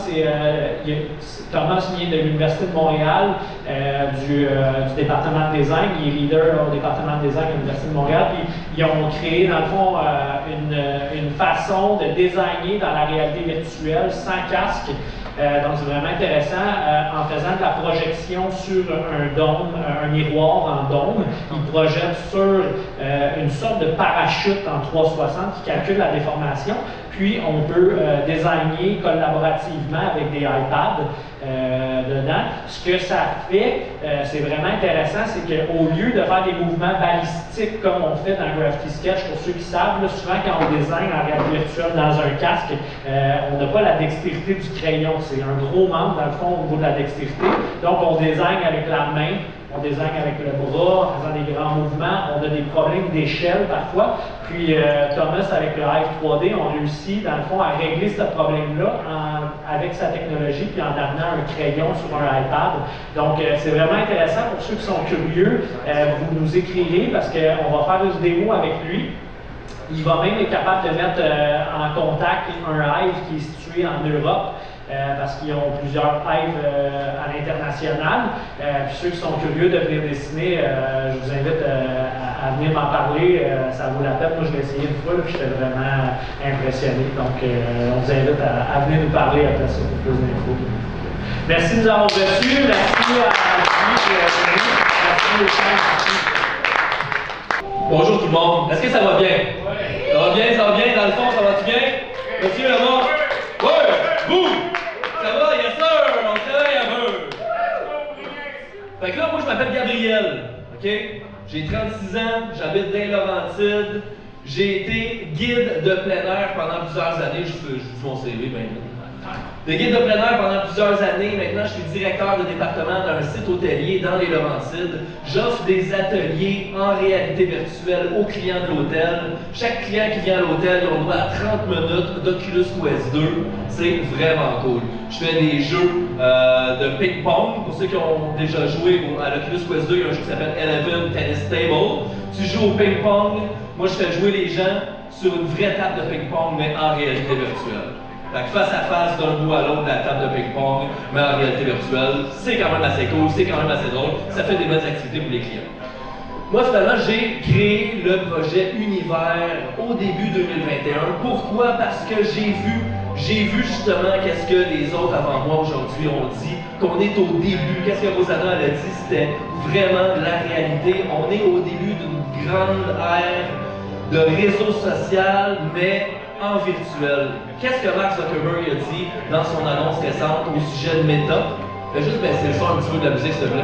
Thomas vient de l'Université de Montréal, du département de design. Il est leader au département de design de l'Université de Montréal. Puis, ils ont créé, dans le fond, une façon de designer dans la réalité virtuelle sans casque. Donc c'est vraiment intéressant en faisant de la projection sur un dôme, un miroir en dôme. Il projette sur une sorte de parachute en 360 qui calcule la déformation. Puis on peut designer collaborativement avec des iPads dedans. Ce que ça fait, c'est vraiment intéressant, c'est qu'au lieu de faire des mouvements balistiques comme on fait dans Graffiti Sketch, pour ceux qui savent, là, souvent quand on design en réalité virtuelle dans un casque, on n'a pas la dextérité du crayon. C'est un gros manque dans le fond au niveau de la dextérité. Donc on design avec la main. On design avec le bras, en faisant des grands mouvements. On a des problèmes d'échelle parfois. Puis Thomas, avec le Hive 3D, on réussit, dans le fond, à régler ce problème-là avec sa technologie, puis en amenant un crayon sur un iPad. Donc, c'est vraiment intéressant pour ceux qui sont curieux. Vous nous écrirez parce qu'on va faire une démo avec lui. Il va même être capable de mettre en contact un Hive qui est situé en Europe. Parce qu'ils ont plusieurs Hives à l'international. Puis ceux qui sont curieux de venir dessiner, je vous invite à venir m'en parler. Ça vaut la peine. Moi, je l'ai essayé une fois, puis j'étais vraiment impressionné. Donc, on vous invite à venir nous parler après ça pour plus d'infos. Merci de nous avoir reçus. Merci à Julie. Merci aux chefs. Bonjour tout le monde. Est-ce que ça va bien? Oui. Ça va bien, ça va bien? Dans le fond, ça va-tu bien? Monsieur là-bas? Ouais! Boum! Ça va, yes sir! On travaille un peu! Fait que là, moi, je m'appelle Gabriel, OK? J'ai 36 ans, j'habite dans les Laurentides. J'ai été guide de plein air pendant plusieurs années. Je vous mon CV maintenant. De guide de plein air pendant plusieurs années. Maintenant, je suis directeur de département d'un site hôtelier dans les Laurentides. J'offre des ateliers en réalité virtuelle aux clients de l'hôtel. Chaque client qui vient à l'hôtel, on doit à 30 minutes d'Oculus Quest 2. C'est vraiment cool. Je fais des jeux de ping-pong. Pour ceux qui ont déjà joué à l'Oculus Quest 2, il y a un jeu qui s'appelle 11 Tennis Table. Tu joues au ping-pong. Moi, je fais jouer les gens sur une vraie table de ping-pong, mais en réalité virtuelle. Face à face d'un bout à l'autre de la table de ping-pong, mais en réalité virtuelle, c'est quand même assez cool, c'est quand même assez drôle, ça fait des bonnes activités pour les clients. Moi, finalement, j'ai créé le projet Univers au début 2021. Pourquoi? Parce que j'ai vu justement qu'est-ce que les autres avant moi aujourd'hui ont dit, qu'on est au début. Qu'est-ce que Rosanna elle a dit? C'était vraiment la réalité. On est au début d'une grande ère de réseau social, mais en virtuel. Qu'est-ce que Mark Zuckerberg a dit dans son annonce récente au sujet de Meta? Fais juste baisser le son un petit peu de la musique, s'il te plaît.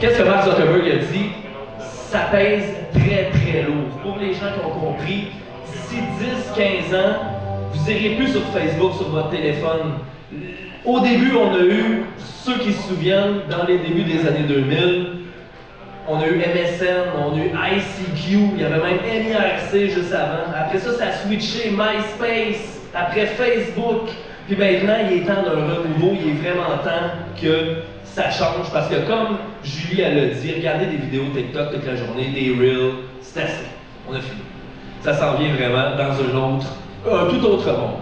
Qu'est-ce que Mark Zuckerberg a dit? Ça pèse très très lourd. Pour les gens qui ont compris, d'ici 10-15 ans, vous n'irez plus sur Facebook, sur votre téléphone. Au début, on a eu, ceux qui se souviennent, dans les débuts des années 2000, on a eu MSN, on a eu ICQ, il y avait même MIRC juste avant. Après ça, ça a switché MySpace, après Facebook. Puis maintenant, il est temps d'un renouveau, il est vraiment temps que ça change. Parce que comme Julie elle a dit, regardez des vidéos TikTok toute la journée, des Reels, c'est assez. On a fini. Ça s'en vient vraiment dans un tout autre monde.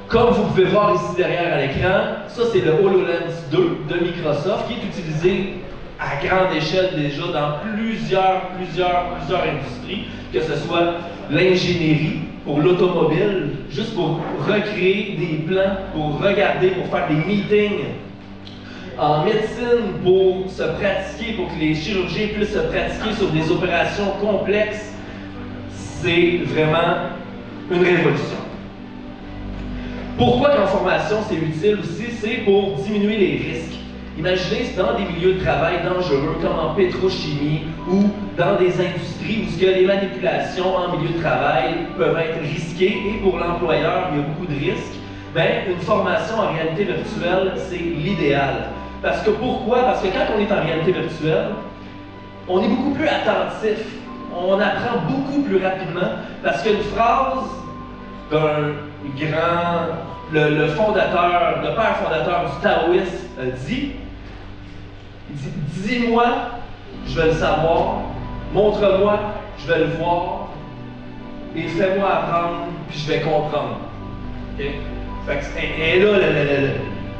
Comme vous pouvez voir ici derrière à l'écran, ça c'est le HoloLens 2 de Microsoft qui est utilisé à grande échelle déjà dans plusieurs industries, que ce soit l'ingénierie pour l'automobile, juste pour recréer des plans, pour regarder, pour faire des meetings, en médecine pour se pratiquer, pour que les chirurgiens puissent se pratiquer sur des opérations complexes. C'est vraiment une révolution. Pourquoi qu'en formation c'est utile aussi? C'est pour diminuer les risques. Imaginez dans des milieux de travail dangereux comme en pétrochimie ou dans des industries où les manipulations en milieu de travail peuvent être risquées et pour l'employeur il y a beaucoup de risques. Bien, une formation en réalité virtuelle, c'est l'idéal. Parce que pourquoi? Parce que quand on est en réalité virtuelle, on est beaucoup plus attentif. On apprend beaucoup plus rapidement parce qu'une phrase d'un grand, le fondateur, le père fondateur du taoïsme dit « Dis-moi, je vais le savoir, montre-moi, je vais le voir, et fais-moi apprendre, puis je vais comprendre. Okay? » Fait que, et là,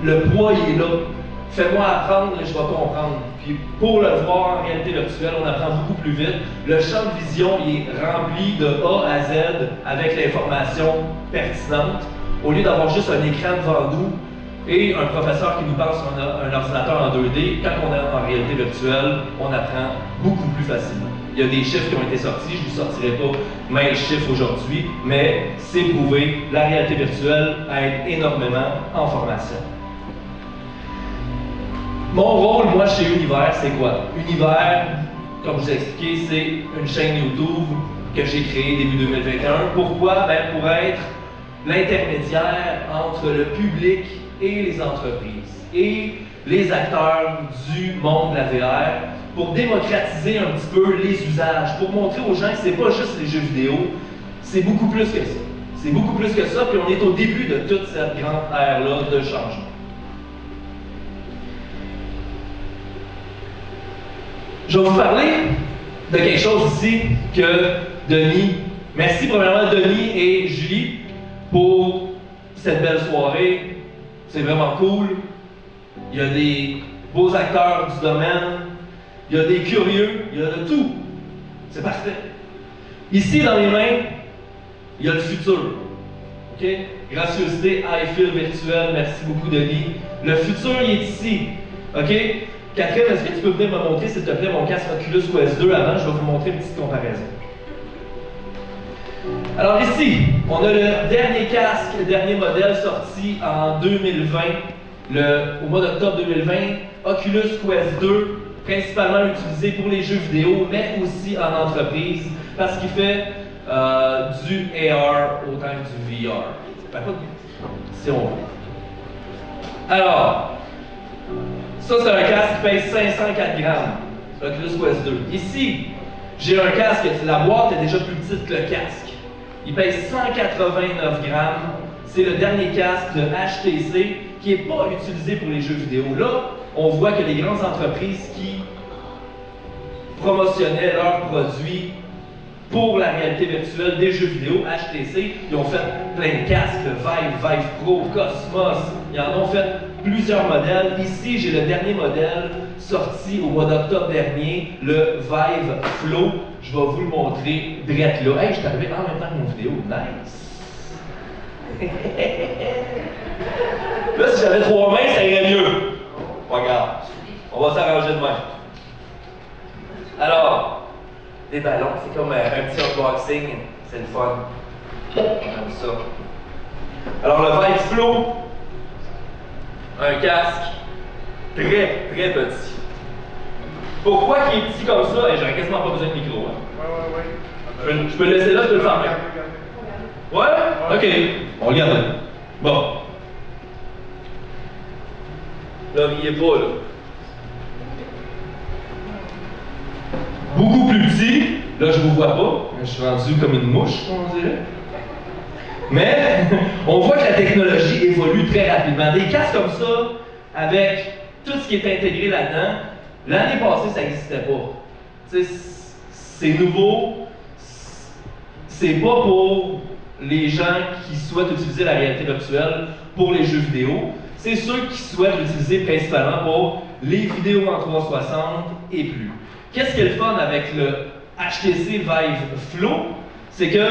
le poids, il est là. Fais-moi apprendre, je vais comprendre. Puis pour le voir en réalité virtuelle, on apprend beaucoup plus vite. Le champ de vision il est rempli de A à Z avec l'information pertinente. Au lieu d'avoir juste un écran devant nous et un professeur qui nous parle sur un ordinateur en 2D, quand on est en réalité virtuelle, on apprend beaucoup plus facilement. Il y a des chiffres qui ont été sortis, je ne vous sortirai pas main chiffres aujourd'hui, mais c'est prouvé, la réalité virtuelle aide énormément en formation. Mon rôle, moi, chez Univers, c'est quoi? Univers, comme je vous ai expliqué, c'est une chaîne YouTube que j'ai créée début 2021. Pourquoi? Ben, pour être l'intermédiaire entre le public et les entreprises et les acteurs du monde de la VR pour démocratiser un petit peu les usages, pour montrer aux gens que c'est pas juste les jeux vidéo, c'est beaucoup plus que ça. C'est beaucoup plus que ça, puis on est au début de toute cette grande ère-là de changement. Je vais vous parler de quelque chose ici que Denis, merci premièrement Denis et Julie pour cette belle soirée. C'est vraiment cool. Il y a des beaux acteurs du domaine, il y a des curieux, il y a de tout. C'est parfait. Ici, dans mes mains, il y a le futur. OK? Gracieuseté, high-field virtuel, merci beaucoup Denis. Le futur, il est ici. OK? Catherine, est-ce que tu peux venir me montrer, s'il te plaît, mon casque Oculus Quest 2 avant? Je vais vous montrer une petite comparaison. Alors ici, on a le dernier casque, le dernier modèle sorti en 2020, au mois d'octobre 2020, Oculus Quest 2, principalement utilisé pour les jeux vidéo, mais aussi en entreprise, parce qu'il fait du AR autant que du VR. Ben, pas si on veut. Alors, ça c'est un casque qui pèse 504 grammes, l'Oculus Quest 2. Ici, j'ai un casque, la boîte est déjà plus petite que le casque. Il pèse 189 grammes. C'est le dernier casque de HTC qui n'est pas utilisé pour les jeux vidéo. Là, on voit que les grandes entreprises qui promotionnaient leurs produits pour la réalité virtuelle des jeux vidéo, HTC, ils ont fait plein de casques, le Vive, Vive Pro, Cosmos, ils en ont fait plusieurs modèles. Ici, j'ai le dernier modèle sorti au mois d'octobre dernier, le Vive Flow. Je vais vous le montrer direct là. Hey, je suis arrivé en même temps que mon vidéo. Nice! Là, si j'avais 3 mains, ça irait mieux. Pas grave. On va s'arranger de même. Alors, des ballons, c'est comme un petit unboxing. C'est le fun. Comme ça. Alors, le Vive Flow, un casque très, très petit. Pourquoi il est petit comme ça? Et j'aurais quasiment pas besoin de micro. Hein? Je peux le laisser là, je peux le fermer. Ouais? Ok. On regarde. Bon. Là, il est pas là. Beaucoup plus petit. Là, je vous vois pas. Je suis rendu comme une mouche, on dirait. Mais on voit que la technologie évolue très rapidement. Des casques comme ça, avec tout ce qui est intégré là-dedans, l'année passée, ça n'existait pas. C'est nouveau. C'est pas pour les gens qui souhaitent utiliser la réalité virtuelle pour les jeux vidéo. C'est ceux qui souhaitent l'utiliser principalement pour les vidéos en 360 et plus. Qu'est-ce qui est le fun avec le HTC Vive Flow? C'est que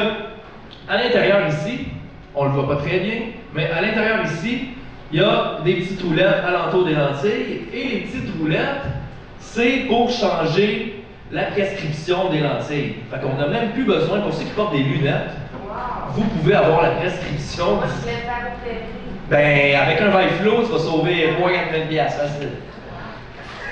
à l'intérieur ici, on le voit pas très bien, mais à l'intérieur ici, il y a des petites roulettes alentour des lentilles, et les petites roulettes, c'est pour changer la prescription des lentilles. Fait qu'on n'a même plus besoin, pour ceux qui portent des lunettes, vous pouvez avoir la prescription. Ben, avec un Vive Flow, tu vas sauver 3,99$, facile.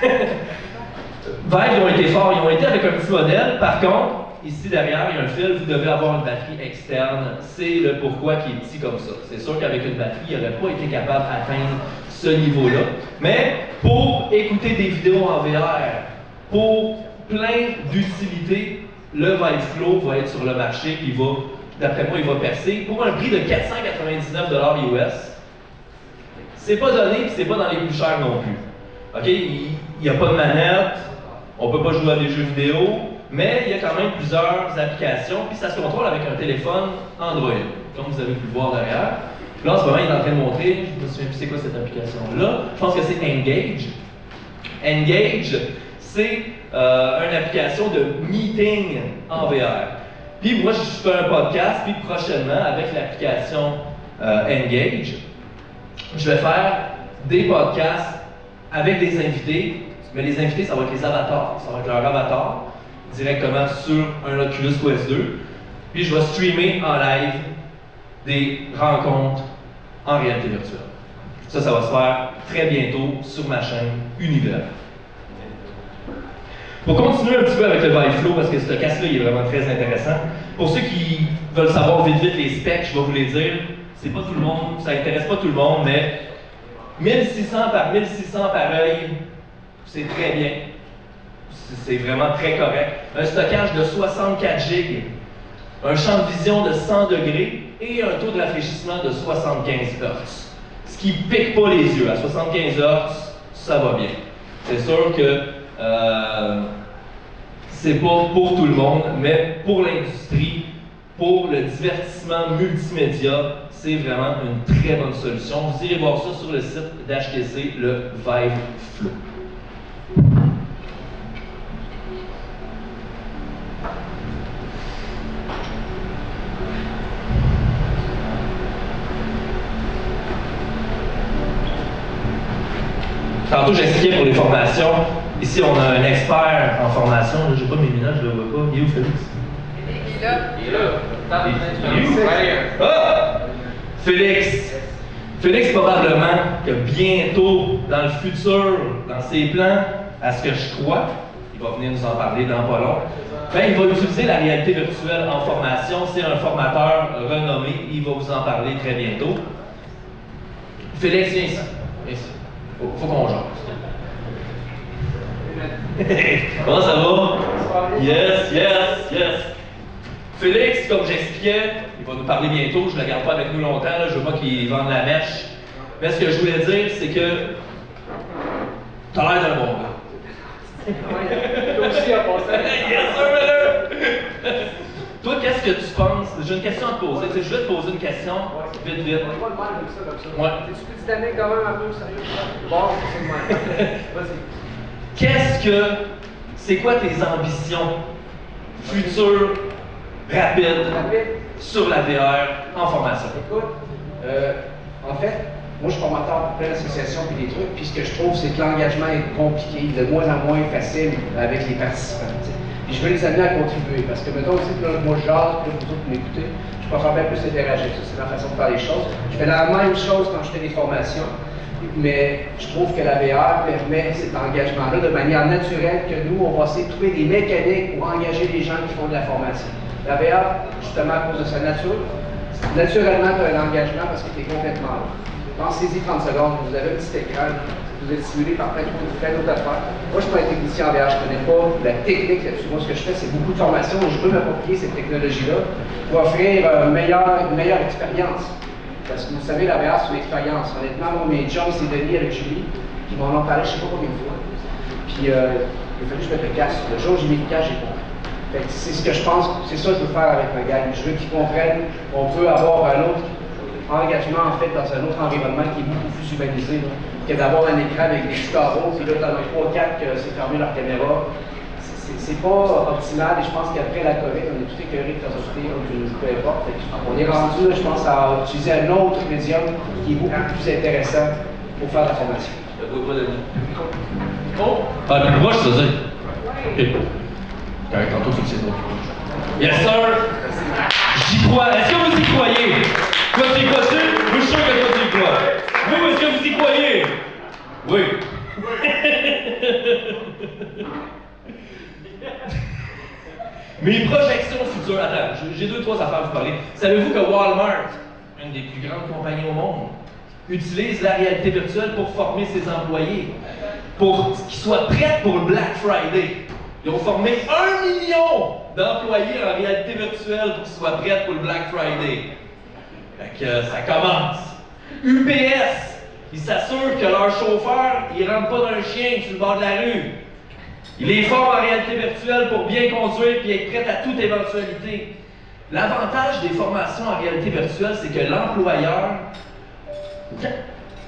Vive, ils ont été forts, ils ont été avec un petit modèle. Par contre, ici derrière, il y a un fil, vous devez avoir une batterie externe. C'est le pourquoi qui est petit comme ça. C'est sûr qu'avec une batterie, il n'aurait pas été capable d'atteindre ce niveau-là. Mais pour écouter des vidéos en VR, pour plein d'utilités, le Vive Flow va être sur le marché, puis d'après moi, il va percer pour un prix de 499$ US. C'est pas donné, puis c'est pas dans les plus chers non plus. OK? Il n'y a pas de manette, on ne peut pas jouer à des jeux vidéo, mais il y a quand même plusieurs applications, puis ça se contrôle avec un téléphone Android, comme vous avez pu le voir derrière. Là, en ce moment, il est en train de montrer, je ne me souviens plus c'est quoi cette application-là, je pense que c'est Engage. Engage, c'est une application de meeting en VR. Puis moi, je fais un podcast, puis prochainement, avec l'application Engage, je vais faire des podcasts avec des invités, mais les invités, ça va être les avatars. Ça va être leur avatar directement sur un Oculus Quest 2. Puis je vais streamer en live des rencontres en réalité virtuelle. Ça va se faire très bientôt sur ma chaîne Univers. Pour continuer un petit peu avec le Vive Flow, parce que ce casque-là il est vraiment très intéressant, pour ceux qui veulent savoir vite les specs, je vais vous les dire. C'est pas tout le monde, ça intéresse pas tout le monde, mais 1600 par 1600 par œil, c'est très bien. C'est vraiment très correct. Un stockage de 64 GB, un champ de vision de 100 degrés et un taux de rafraîchissement de 75 Hz. Ce qui pique pas les yeux. À 75 Hz, ça va bien. C'est sûr que c'est pas pour tout le monde, mais pour l'industrie, pour le divertissement multimédia, c'est vraiment une très bonne solution. Vous irez voir ça sur le site d'HTC, le Vive Flow. Tantôt, j'expliquais pour les formations. Ici, on a un expert en formation. Je n'ai pas mes lunettes, je ne le vois pas. Il est où, Félix? Il est là. Il est là. Ah! Félix. Félix, probablement que bientôt, dans le futur, dans ses plans, à ce que je crois, il va venir nous en parler dans pas long, ben, il va utiliser la réalité virtuelle en formation. C'est un formateur renommé. Il va vous en parler très bientôt. Félix, viens ici. Viens ici. Faut qu'on jase. Comment ça va? Yes. Félix, comme j'expliquais, il va nous parler bientôt. Je ne le garde pas avec nous longtemps. Là. Je veux pas qu'il vende la mèche. Mais ce que je voulais dire, c'est que tu as l'air d'un bon gars. Toi aussi, en passant. Yes, sir, toi, qu'est-ce que tu penses? J'ai une question à te poser. Je vais te poser une question. Vite. On va pas le mal comme ça. Ouais. T'es-tu plus dynamique quand même un peu, sérieux? Bon, c'est le même. Vas-y. C'est quoi tes ambitions futures, rapides, sur la VR en formation? Écoute, en fait, moi je suis formateur pour plein d'associations et des trucs, puis ce que je trouve, c'est que l'engagement est compliqué, de moins en moins facile avec les participants. T'sais. Puis je veux les amener à contribuer, parce que mettons aussi que là, moi je jase, puis là, vous autres m'écoutez, je préfère bien plus interagir, ça c'est ma façon de faire les choses. Je fais la même chose quand je fais des formations, mais je trouve que la VR permet cet engagement-là de manière naturelle, que nous, on va essayer de trouver des mécaniques pour engager les gens qui font de la formation. La VR, justement, à cause de sa nature, naturellement, tu as un engagement parce que tu es complètement là. Pensez-y 30 secondes, vous avez un petit écran, vous êtes stimulé par plein d'autres affaires. Moi, je ne suis pas un technicien en VR, je ne connais pas la technique là-dessus. Moi, ce que je fais, c'est beaucoup de formation et je veux m'approprier cette technologie-là pour offrir une meilleure expérience. Parce que vous savez, la VR, c'est une expérience. Honnêtement, moi, mes jobs, c'est Denis avec Julie, qui m'en ont parlé je ne sais pas combien de fois. Puis, il a fallu que je mette le casque. Le jour où j'ai mis le casque, j'ai compris. C'est ce que je pense, c'est ça que je veux faire avec ma gang. Je veux qu'ils comprennent qu'on peut avoir un autre engagement, en fait, dans un autre environnement qui est beaucoup plus humanisé, là, que d'avoir un écran avec des petits carreaux, puis là, t'en as 3-4 que c'est fermé leur caméra. C'est pas optimal, et je pense qu'après la COVID, on est tout écœuré de philosopher, peu importe. On est rendu, là, je pense, à utiliser un autre médium qui est beaucoup plus intéressant pour faire la formation. Ah, le plus proche, ça veut dire. Ok. Tantôt, tu le sais pas. Yes, sir! J'y crois. Est-ce que vous y croyez? Toi, tu y crois-tu? Je suis sûr que toi, tu y crois. Vous, est-ce que vous y croyez? Oui. Mes projections futures. Attends, j'ai 2-3 affaires à vous parler. Savez-vous que Walmart, une des plus grandes compagnies au monde, utilise la réalité virtuelle pour former ses employés, pour qu'ils soient prêts pour le Black Friday? Ils ont formé 1 million d'employés en réalité virtuelle pour qu'ils soient prêts pour le Black Friday. Fait que ça commence. UPS, ils s'assurent que leur chauffeur, il rentre pas d'un chien sur le bord de la rue. Ils les forment en réalité virtuelle pour bien conduire et être prêts à toute éventualité. L'avantage des formations en réalité virtuelle, c'est que l'employeur,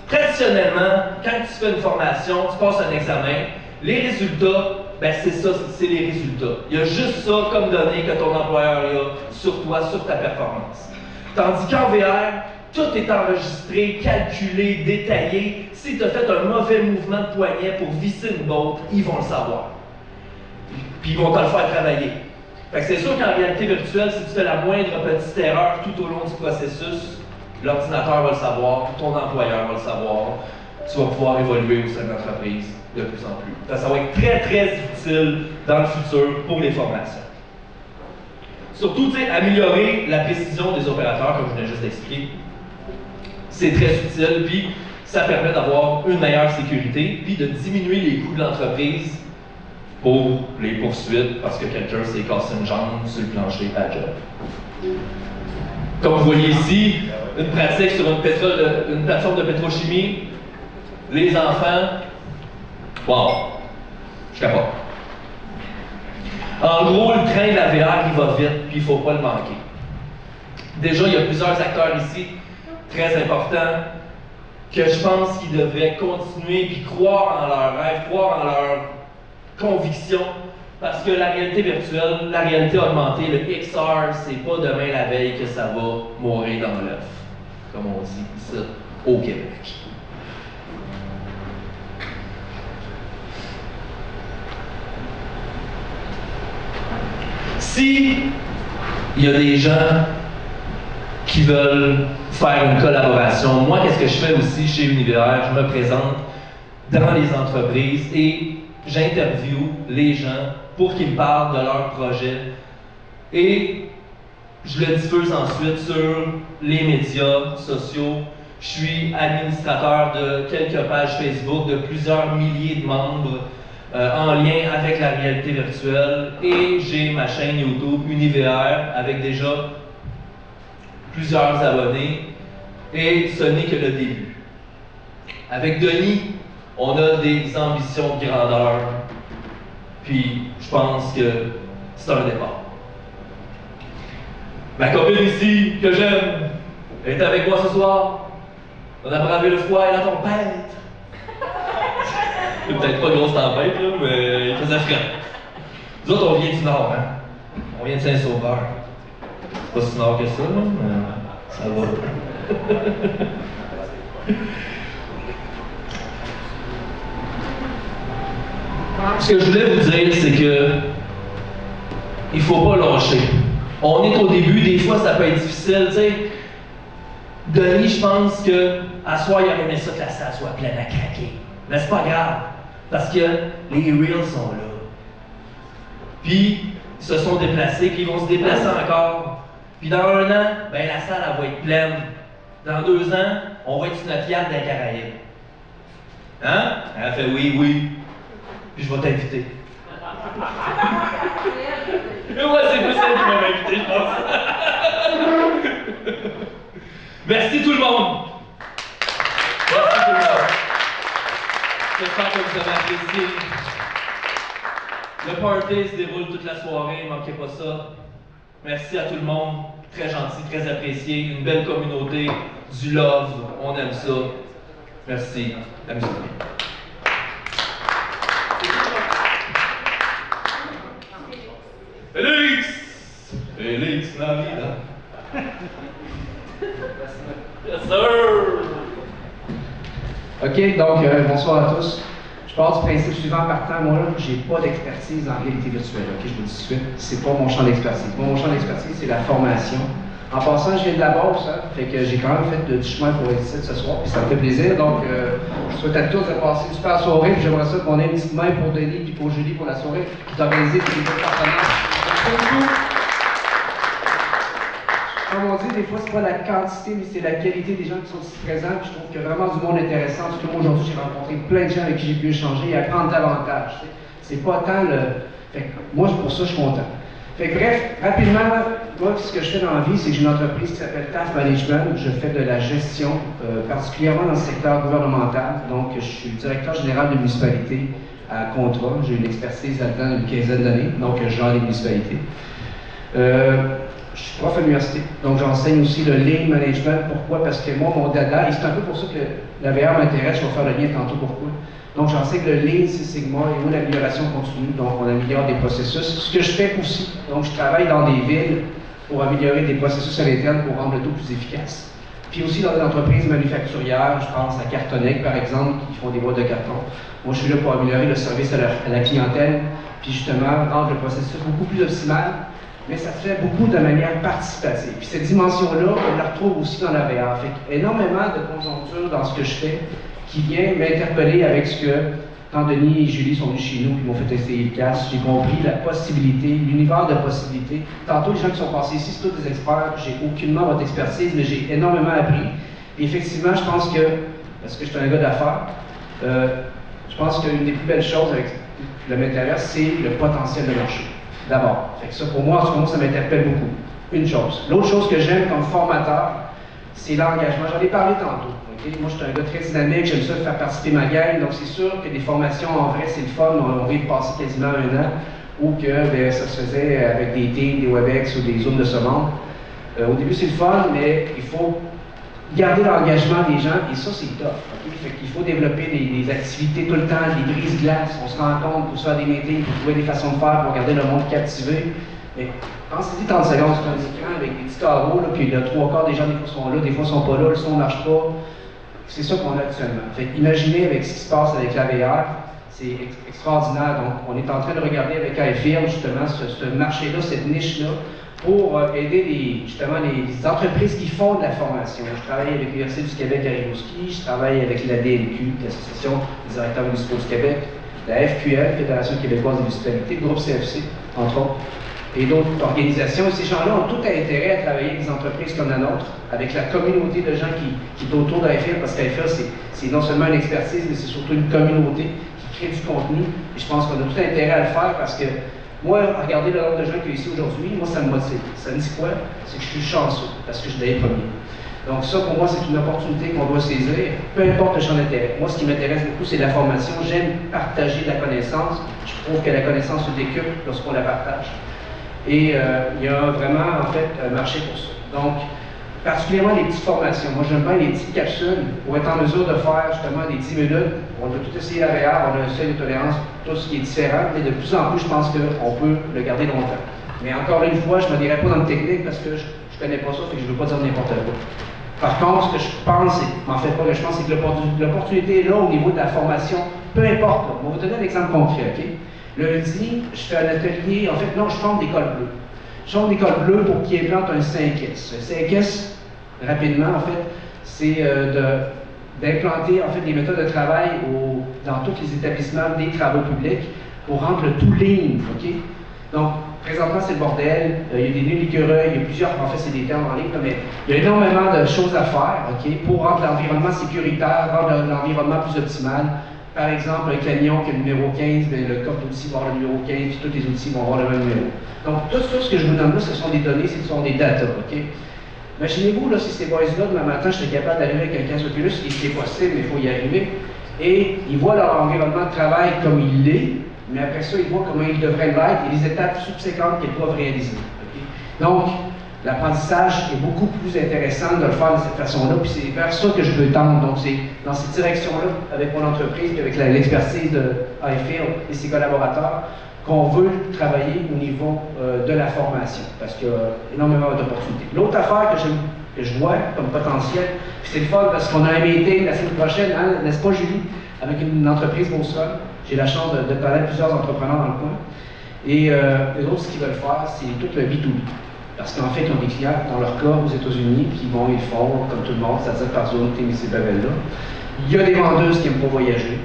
traditionnellement, quand tu fais une formation, tu passes un examen, Les résultats, ben c'est ça, c'est les résultats. Il y a juste ça comme données que ton employeur a sur toi, sur ta performance. Tandis qu'en VR, tout est enregistré, calculé, détaillé. Si tu as fait un mauvais mouvement de poignet pour visser une botte, ils vont le savoir. Puis ils vont te le faire travailler. Fait que c'est sûr qu'en réalité virtuelle, si tu fais la moindre petite erreur tout au long du processus, l'ordinateur va le savoir, ton employeur va le savoir, tu vas pouvoir évoluer au sein de l'entreprise de plus en plus. Fait que ça va être très, très utile dans le futur pour les formations. Surtout, tu sais, améliorer la précision des opérateurs, comme je venais juste d'expliquer, c'est très utile, puis ça permet d'avoir une meilleure sécurité, puis de diminuer les coûts de l'entreprise pour les poursuites, parce que quelqu'un s'est cassé une jambe sur le plancher à job. Comme vous voyez ici, une pratique sur une plateforme de pétrochimie, les enfants, wow, je capote. En gros, le train de la VR, il va vite, puis il ne faut pas le manquer. Déjà, il y a plusieurs acteurs ici, très importants, que je pense qu'ils devraient continuer puis croire en leurs rêves, croire en leurs convictions, parce que la réalité virtuelle, la réalité augmentée, le XR, c'est pas demain la veille que ça va mourir dans l'œuf, comme on dit ici au Québec. Si il y a des gens qui veulent faire une collaboration, moi, qu'est-ce que je fais aussi chez Univers? Je me présente dans les entreprises et j'interviewe les gens pour qu'ils me parlent de leur projet et je le diffuse ensuite sur les médias sociaux. Je suis administrateur de quelques pages Facebook, de plusieurs milliers de membres en lien avec la réalité virtuelle et j'ai ma chaîne YouTube Univers avec déjà plusieurs abonnés et ce n'est que le début. Avec Denis, on a des ambitions de grandeur, puis je pense que c'est un départ. Ma copine ici, que j'aime, est avec moi ce soir. On a bravé le froid et la tempête. C'est peut-être pas une grosse tempête, là, mais il faisait frais. Nous autres, on vient du Nord, hein? On vient de Saint-Sauveur. C'est pas si nord que ça, là, mais ça va. Ce que je voulais vous dire, c'est que il faut pas lâcher. On est au début, des fois ça peut être difficile, tu sais. Denis, je pense que à soir, il aurait aimé ça que la salle soit pleine à craquer. Mais c'est pas grave, parce que les Reels sont là. Puis, ils se sont déplacés, puis ils vont se déplacer encore. Puis dans 1 an, ben la salle, elle va être pleine. Dans 2 ans, on va être sur notre yacht des Caraïbes. Hein? Elle a fait oui, oui. Puis je vais t'inviter. Et ouais, c'est plus elle qui m'a invité, je pense. Merci tout le monde. Merci tout le monde. J'espère que vous avez apprécié. Le party se déroule toute la soirée, manquez pas ça. Merci à tout le monde. Très gentil, très apprécié. Une belle communauté, du love, on aime ça. Merci. Amusez-vous. Félix! Félix Navidad. Yes, sir! OK, donc bonsoir à tous. Je pars du principe suivant partant, moi là, j'ai pas d'expertise en réalité virtuelle, OK, je vous le dis tout de suite, c'est pas mon champ d'expertise. Mon champ d'expertise, c'est la formation. En passant, je viens de la Beauce, hein, fait que j'ai quand même fait du chemin pour être ici ce soir, puis ça me fait plaisir. Donc, je souhaite à tous de passer une super soirée, puis j'aimerais ça qu'on ait une petite main pour Denis puis pour Julie pour la soirée, qui est organisée par les deux partenaires. Comme on dit, des fois, c'est pas la quantité, mais c'est la qualité des gens qui sont ici présents. Puis je trouve qu'il y a vraiment du monde intéressant. Surtout moi, aujourd'hui, j'ai rencontré plein de gens avec qui j'ai pu échanger et apprendre davantage. C'est pas tant le. Fait que moi, pour ça, je suis content. Fait que bref, rapidement, moi, ce que je fais dans la vie, c'est que j'ai une entreprise qui s'appelle TAF Management. Je fais de la gestion, particulièrement dans le secteur gouvernemental. Donc, je suis directeur général de municipalité à contrat. J'ai une expertise là-dedans d'une 15aine d'années. Donc, je gère les municipalités. je suis prof à l'université, donc j'enseigne aussi le lean management. Pourquoi? Parce que moi, mon dada, et c'est un peu pour ça que la VR m'intéresse, je vais faire le lien tantôt pourquoi. Donc j'enseigne le lean, Six Sigma et l'amélioration continue, donc on améliore des processus. Ce que je fais aussi, donc je travaille dans des villes pour améliorer des processus à l'interne pour rendre le tout plus efficace. Puis aussi dans des entreprises manufacturières, je pense à Cartonnec par exemple, qui font des boîtes de carton. Moi je suis là pour améliorer le service à la clientèle, puis justement rendre le processus beaucoup plus optimal, mais ça se fait beaucoup de manière participative. Puis cette dimension-là, on la retrouve aussi dans la VR. Fait énormément de conjonctures dans ce que je fais qui vient m'interpeller avec ce que, quand Denis et Julie sont venus chez nous et m'ont fait essayer le casque, j'ai compris la possibilité, l'univers de possibilités. Tantôt, les gens qui sont passés ici, c'est tous des experts, j'ai aucunement votre expertise, mais j'ai énormément appris. Et effectivement, je pense que, parce que je suis un gars d'affaires, je pense qu'une des plus belles choses avec le métaverse, c'est le potentiel de marché. D'abord. Fait que ça, pour moi, en ce moment, ça m'interpelle beaucoup. Une chose. L'autre chose que j'aime comme formateur, c'est l'engagement. J'en ai parlé tantôt. Okay? Moi, je suis un gars très dynamique, j'aime ça faire participer ma gang, donc c'est sûr que des formations en vrai, c'est le fun. On vient de passer quasiment un an, ou que ben, ça se faisait avec des Teams, des WebEx ou des Zooms de ce monde. Au début, c'est le fun, mais il faut garder l'engagement des gens, et ça, c'est tough. Okay? Fait qu'il faut développer des activités tout le temps, des brises-glaces. On se rend compte pour se faire des meetings, pour trouver des façons de faire, pour garder le monde captivé. Mais pensez-y 30 secondes sur un écran avec des petits carreaux, là, puis le 3/4 des gens, des fois, sont là, des fois, sont pas là, le son ne marche pas. C'est ça qu'on a actuellement. Fait imaginez avec ce qui se passe avec la VR, c'est extraordinaire. Donc, on est en train de regarder avec iFirm, justement, ce marché-là, cette niche-là, pour aider justement les entreprises qui font de la formation. Je travaille avec l'Université du Québec à Rimouski, je travaille avec la DNQ, l'Association des directeurs municipaux du Québec, la FQL, Fédération québécoise des municipalités, le groupe CFC, entre autres, et d'autres organisations. Et ces gens-là ont tout intérêt à travailler avec des entreprises comme la nôtre, avec la communauté de gens qui est autour d'IFL, parce qu'IFL, c'est non seulement une expertise, mais c'est surtout une communauté qui crée du contenu. Et je pense qu'on a tout intérêt à le faire parce que moi, regardez le nombre de gens qui sont ici aujourd'hui, moi, ça me motive. Ça me dit quoi? C'est que je suis chanceux, parce que je suis les premiers. Donc ça, pour moi, c'est une opportunité qu'on doit saisir, peu importe le champ d'intérêt. Moi, ce qui m'intéresse beaucoup, c'est la formation. J'aime partager de la connaissance. Je trouve que la connaissance se décuple lorsqu'on la partage. Et il y a vraiment, en fait, un marché pour ça. Donc, particulièrement les petites formations. Moi, j'aime bien les petites capsules pour être en mesure de faire justement des 10 minutes. On doit tout essayer à VR, on a un seuil de tolérance, tout ce qui est différent, mais de plus en plus, je pense qu'on peut le garder longtemps. Mais encore une fois, je ne me dirais pas dans le technique parce que je ne connais pas ça, et que je ne veux pas dire n'importe quoi. Par contre, ce que je pense, en fait, pas que je pense, c'est que l'opportunité est là au niveau de la formation, peu importe. Là. On va vous donner un exemple concret, OK? Lundi, je fais un atelier, en fait, non, je forme des cols bleus. Je forme des cols bleus pour qu'ils implantent un 5S. Un 5S, rapidement, en fait, c'est d'implanter en fait, des méthodes de travail dans tous les établissements des travaux publics pour rendre le tout ligne. Okay? Donc, présentement, c'est le bordel. Il y a des nœuds d'écureuil, il y a plusieurs, en fait, c'est des termes en ligne, mais il y a énormément de choses à faire pour rendre l'environnement sécuritaire, rendre l'environnement plus optimal. Par exemple, un camion qui a le numéro 15, bien, le coffre d'outils va avoir le numéro 15, puis tous les outils vont avoir le même numéro. Donc, tout ce que je vous donne là, ce sont des données, ce sont des data. Okay? Imaginez-vous, là, si ces boys-là, demain matin, je serais capable d'arriver avec un casque Oculus, et c'est possible, mais il faut y arriver, et ils voient leur environnement de travail comme il l'est, mais après ça, ils voient comment ils devraient l'être et les étapes subséquentes qu'ils doivent réaliser. Okay? Donc, l'apprentissage est beaucoup plus intéressant de le faire de cette façon-là, puis c'est vers ça que je veux tendre. Donc, c'est dans cette direction-là, avec mon entreprise, puis avec l'expertise de iField et ses collaborateurs, qu'on veut travailler au niveau de la formation, parce qu'il y a énormément d'opportunités. L'autre affaire que je vois comme potentiel, puis c'est le fun parce qu'on a un meeting la semaine prochaine, hein, n'est-ce pas Julie, avec une entreprise Beauce-Sol. J'ai la chance de connaître plusieurs entrepreneurs dans le coin. Et les autres, ce qu'ils veulent faire, c'est tout le B2B. Parce qu'en fait, ils ont des clients, dans leur cas, aux États-Unis, qui vont, ils font, comme tout le monde, c'est-à-dire par Zoom, Teams et ces babelles-là. Il y a des vendeuses qui n'aiment pas voyager.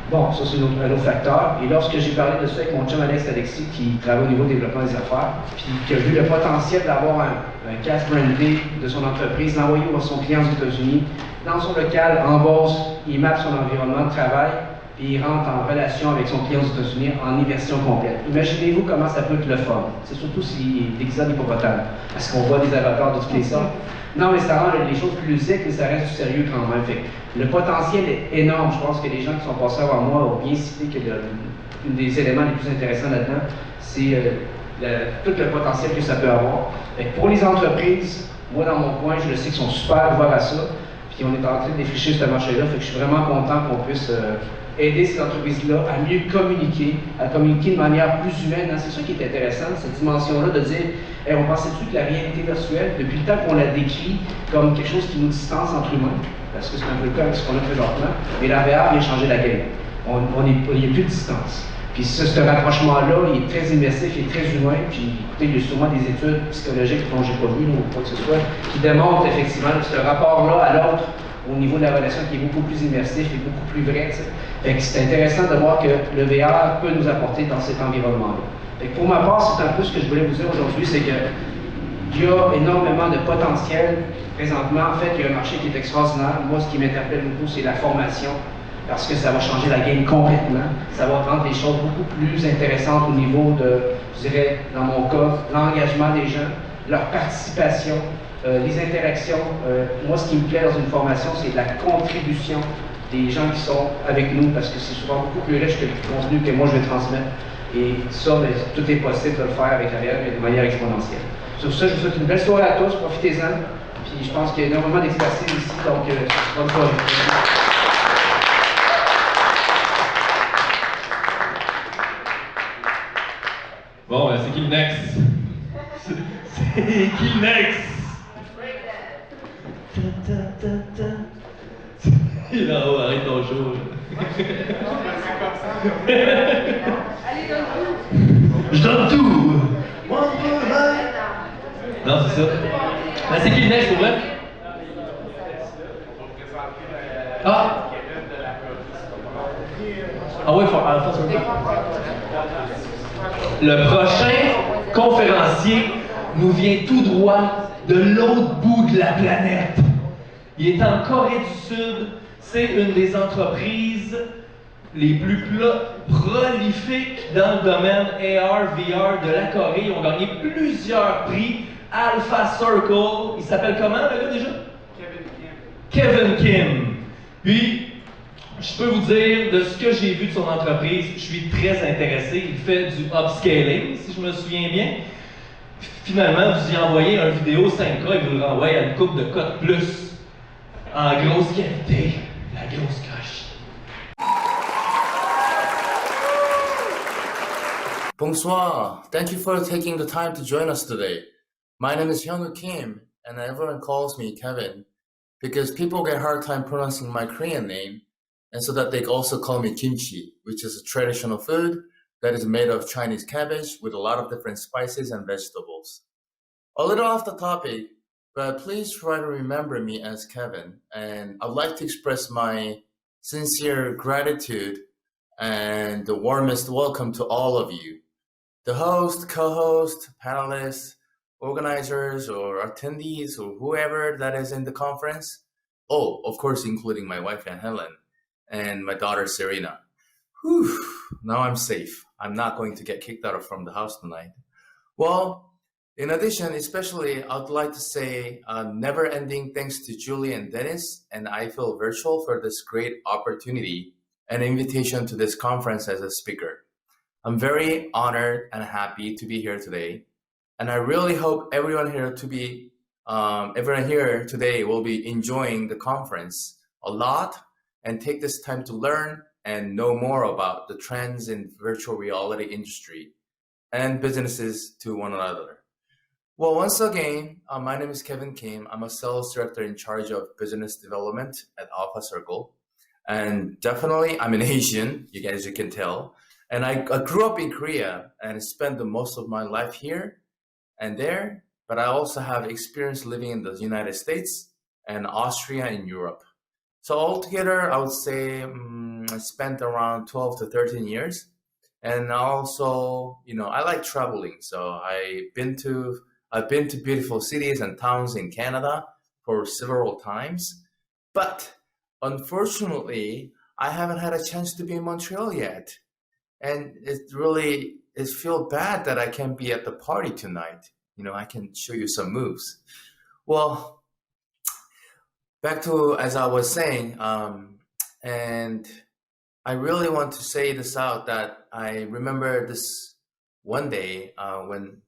Bon, ça c'est un autre facteur. Et lorsque j'ai parlé de ça avec mon chum Alexis, qui travaille au niveau du développement des affaires, puis qui a vu le potentiel d'avoir un casque brandé de son entreprise, l'envoyer voir son client aux États-Unis, dans son local, en bourse, il mappe son environnement de travail, puis il rentre en relation avec son client aux États-Unis en immersion complète. Imaginez-vous comment ça peut être le fun. C'est surtout si l'épisode hippopotame, parce qu'on voit des avatars de toutes les sortes. Non, mais ça rend les choses plus ludiques, mais ça reste du sérieux quand même. Fait, le potentiel est énorme. Je pense que les gens qui sont passés avant moi ont bien cité que un des éléments les plus intéressants là-dedans, c'est tout le potentiel que ça peut avoir. Et pour les entreprises, moi dans mon coin, je le sais qu'ils sont super ouverts à ça. Puis on est en train de défricher ce marché-là, fait que je suis vraiment content qu'on puisse aider ces entreprises-là à mieux communiquer, à communiquer de manière plus humaine. C'est ça qui est intéressant, cette dimension-là de dire, hey, on pensait-tu que la réalité virtuelle, depuis le temps qu'on la décrit comme quelque chose qui nous distance entre humains, parce que c'est un peu le cas avec ce qu'on a présentement, mais la VR vient changer la game. Il n'y a plus de distance. Puis ce rapprochement-là, il est très immersif, il est très humain. Puis écoutez, il y a souvent des études psychologiques dont j'ai pas vu ou quoi que ce soit, qui démontrent effectivement ce rapport-là à l'autre au niveau de la relation qui est beaucoup plus immersif et beaucoup plus vrai. Fait que c'est intéressant de voir que le VR peut nous apporter dans cet environnement-là. Fait que pour ma part, c'est un peu ce que je voulais vous dire aujourd'hui, c'est que il y a énormément de potentiel présentement. En fait, il y a un marché qui est extraordinaire. Moi, ce qui m'interpelle beaucoup, c'est la formation. Parce que ça va changer la game complètement. Ça va rendre les choses beaucoup plus intéressantes au niveau de, je dirais, dans mon cas, l'engagement des gens, leur participation, les interactions. Moi, ce qui me plaît dans une formation, c'est la contribution des gens qui sont avec nous, parce que c'est souvent beaucoup plus riche que le contenu que moi je vais transmettre. Et ça, bien, tout est possible de le faire avec la VR, mais de manière exponentielle. Sur ça, je vous souhaite une belle soirée à tous, profitez-en. Puis je pense qu'il y a énormément d'expertise ici, donc bonne soirée. Bon, c'est qui le next? C'est qui le next? Il est là-haut, arrête ton show. Je donne tout! Non, c'est ça. Ben, c'est qui le next pour vrai? Ah! Ah ouais, le prochain conférencier nous vient tout droit de l'autre bout de la planète. Il est en Corée du Sud. C'est une des entreprises les plus prolifiques dans le domaine AR, VR de la Corée. Ils ont gagné plusieurs prix. Alpha Circle. Il s'appelle comment, le gars, déjà? Kevin Kim. Puis, je peux vous dire, de ce que j'ai vu de son entreprise, je suis très intéressé. Il fait du upscaling, si je me souviens bien. Finalement, vous y envoyez une vidéo 5K et vous le renvoyez à une coupe de cote plus en grosse qualité. La grosse coche. Bonsoir. Thank you for taking the time to join us today. My name is Hyunwoo Kim, and everyone calls me Kevin because people get a hard time pronouncing my Korean name, and so that they also call me kimchi, which is a traditional food that is made of Chinese cabbage with a lot of different spices and vegetables. A little off the topic, but please try to remember me as Kevin, and I'd like to express my sincere gratitude and the warmest welcome to all of you. The host, co-host, panelists, organizers, or attendees, or whoever that is in the conference. Oh, of course, including my wife, Aunt Helen, and my daughter, Serena. Whew, now I'm safe. I'm not going to get kicked out from the house tonight. Well, in addition, especially, I'd like to say never-ending thanks to Julie and Dennis and I Feel Virtual for this great opportunity and invitation to this conference as a speaker. I'm very honored and happy to be here today, and I really hope everyone here today will be enjoying the conference a lot and take this time to learn and know more about the trends in virtual reality industry and businesses to one another. Well, once again, my name is Kevin Kim. I'm a sales director in charge of business development at Alpha Circle. And definitely, I'm an Asian, as you can tell. And I grew up in Korea and spent the most of my life here and there. But I also have experience living in the United States and Austria and Europe. So altogether, I would say I spent around 12 to 13 years. And also, I like traveling. So I've been to beautiful cities and towns in Canada for several times. But unfortunately, I haven't had a chance to be in Montreal yet. And it feels bad that I can't be at the party tonight. I can show you some moves. Well, back to as I was saying, and I really want to say this out that I remember this one day when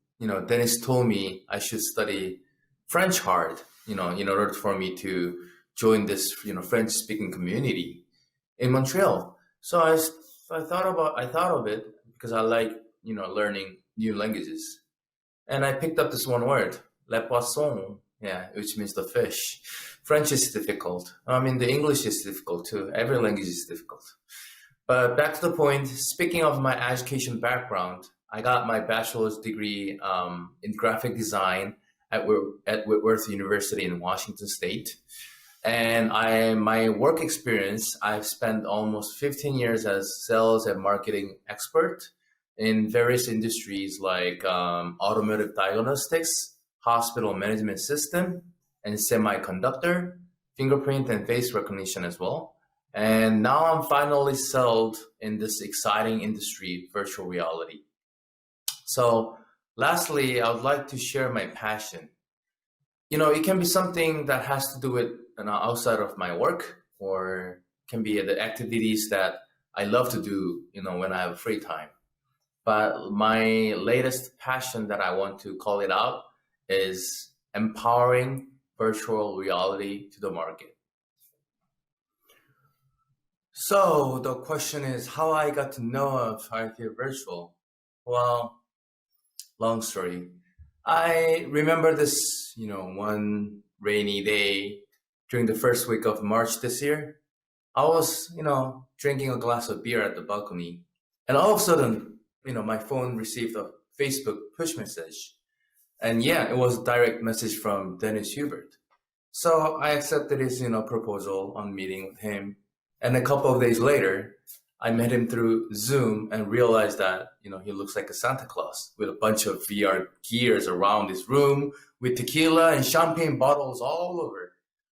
Dennis told me I should study French hard, in order for me to join this French speaking community in Montreal. So I thought of it because I like learning new languages, and I picked up this one word, le poisson, yeah, which means the fish. French is difficult. I mean, the English is difficult too. Every language is difficult. But back to the point, speaking of my education background, I got my bachelor's degree in graphic design at Whitworth University in Washington State. And my work experience, I've spent almost 15 years as sales and marketing expert in various industries like automotive diagnostics, hospital management system, and semiconductor, fingerprint and face recognition as well. And now I'm finally settled in this exciting industry, virtual reality. So lastly, I would like to share my passion. It can be something that has to do with outside of my work, or can be the activities that I love to do, when I have free time. But my latest passion that I want to call it out is empowering virtual reality to the market. So the question is how I got to know of IFA Virtual. Well, long story. I remember this, one rainy day during the first week of March this year. I was, drinking a glass of beer at the balcony, and all of a sudden, my phone received a Facebook push message. And yeah, it was a direct message from Dennis Hubert. So I accepted his, proposal on meeting with him. And a couple of days later, I met him through Zoom and realized that, he looks like a Santa Claus with a bunch of VR gears around his room with tequila and champagne bottles all over.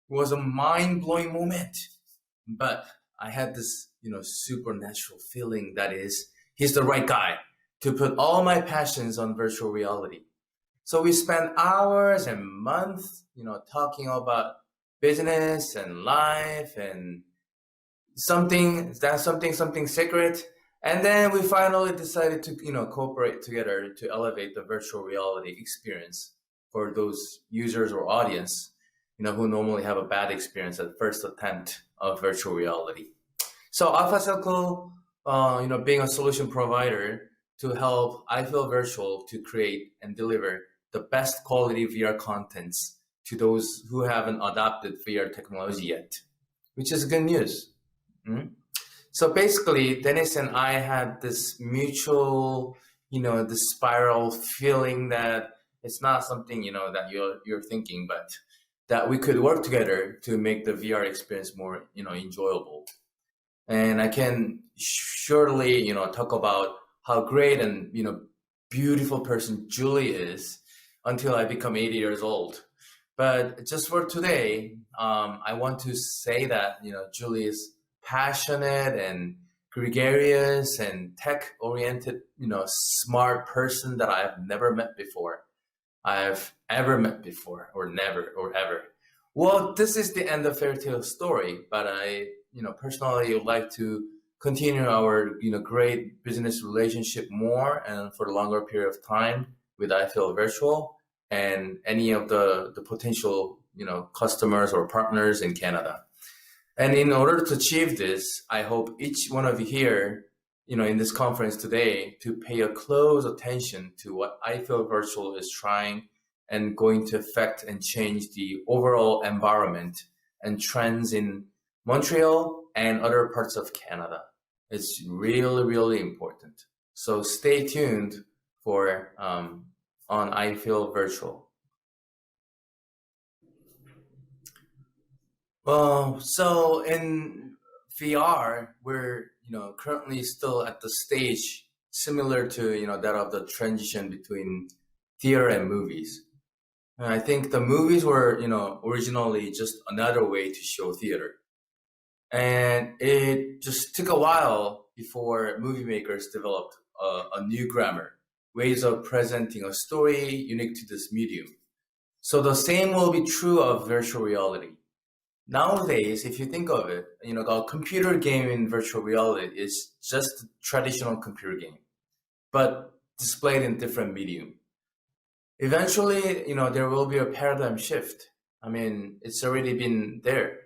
It was a mind-blowing moment. But I had this, supernatural feeling that he's the right guy to put all my passions on virtual reality. So we spent hours and months, talking about business and life and something secret. And then we finally decided to, cooperate together to elevate the virtual reality experience for those users or audience, who normally have a bad experience at first attempt of virtual reality. So Alpha Circle, being a solution provider to help I Feel Virtual to create and deliver the best quality VR contents to those who haven't adopted VR technology yet, which is good news. So basically, Dennis and I had this mutual, this spiral feeling that it's not something, that you're thinking, but that we could work together to make the VR experience more, enjoyable. And I can surely, talk about how great and, beautiful person Julie is until I become 80 years old. But just for today, I want to say that, Julie is passionate and gregarious and tech-oriented, smart person that I've never met before. I've ever met before, or never, or ever. Well, this is the end of Fairy Tale story, but I, personally would like to continue our, great business relationship more and for a longer period of time with I Feel Virtual and any of the potential, customers or partners in Canada. And in order to achieve this, I hope each one of you here, in this conference today to pay a close attention to what I Feel Virtual is trying and going to affect and change the overall environment and trends in Montreal and other parts of Canada. It's really, really important. So stay tuned for on I Feel Virtual. Well, so in VR, we're currently still at the stage similar to that of the transition between theater and movies. And I think the movies were originally just another way to show theater, and it just took a while before movie makers developed a new grammar, ways of presenting a story unique to this medium. So the same will be true of virtual reality. Nowadays, if you think of it, a computer game in virtual reality is just a traditional computer game. But displayed in different medium. Eventually, there will be a paradigm shift. I mean, it's already been there.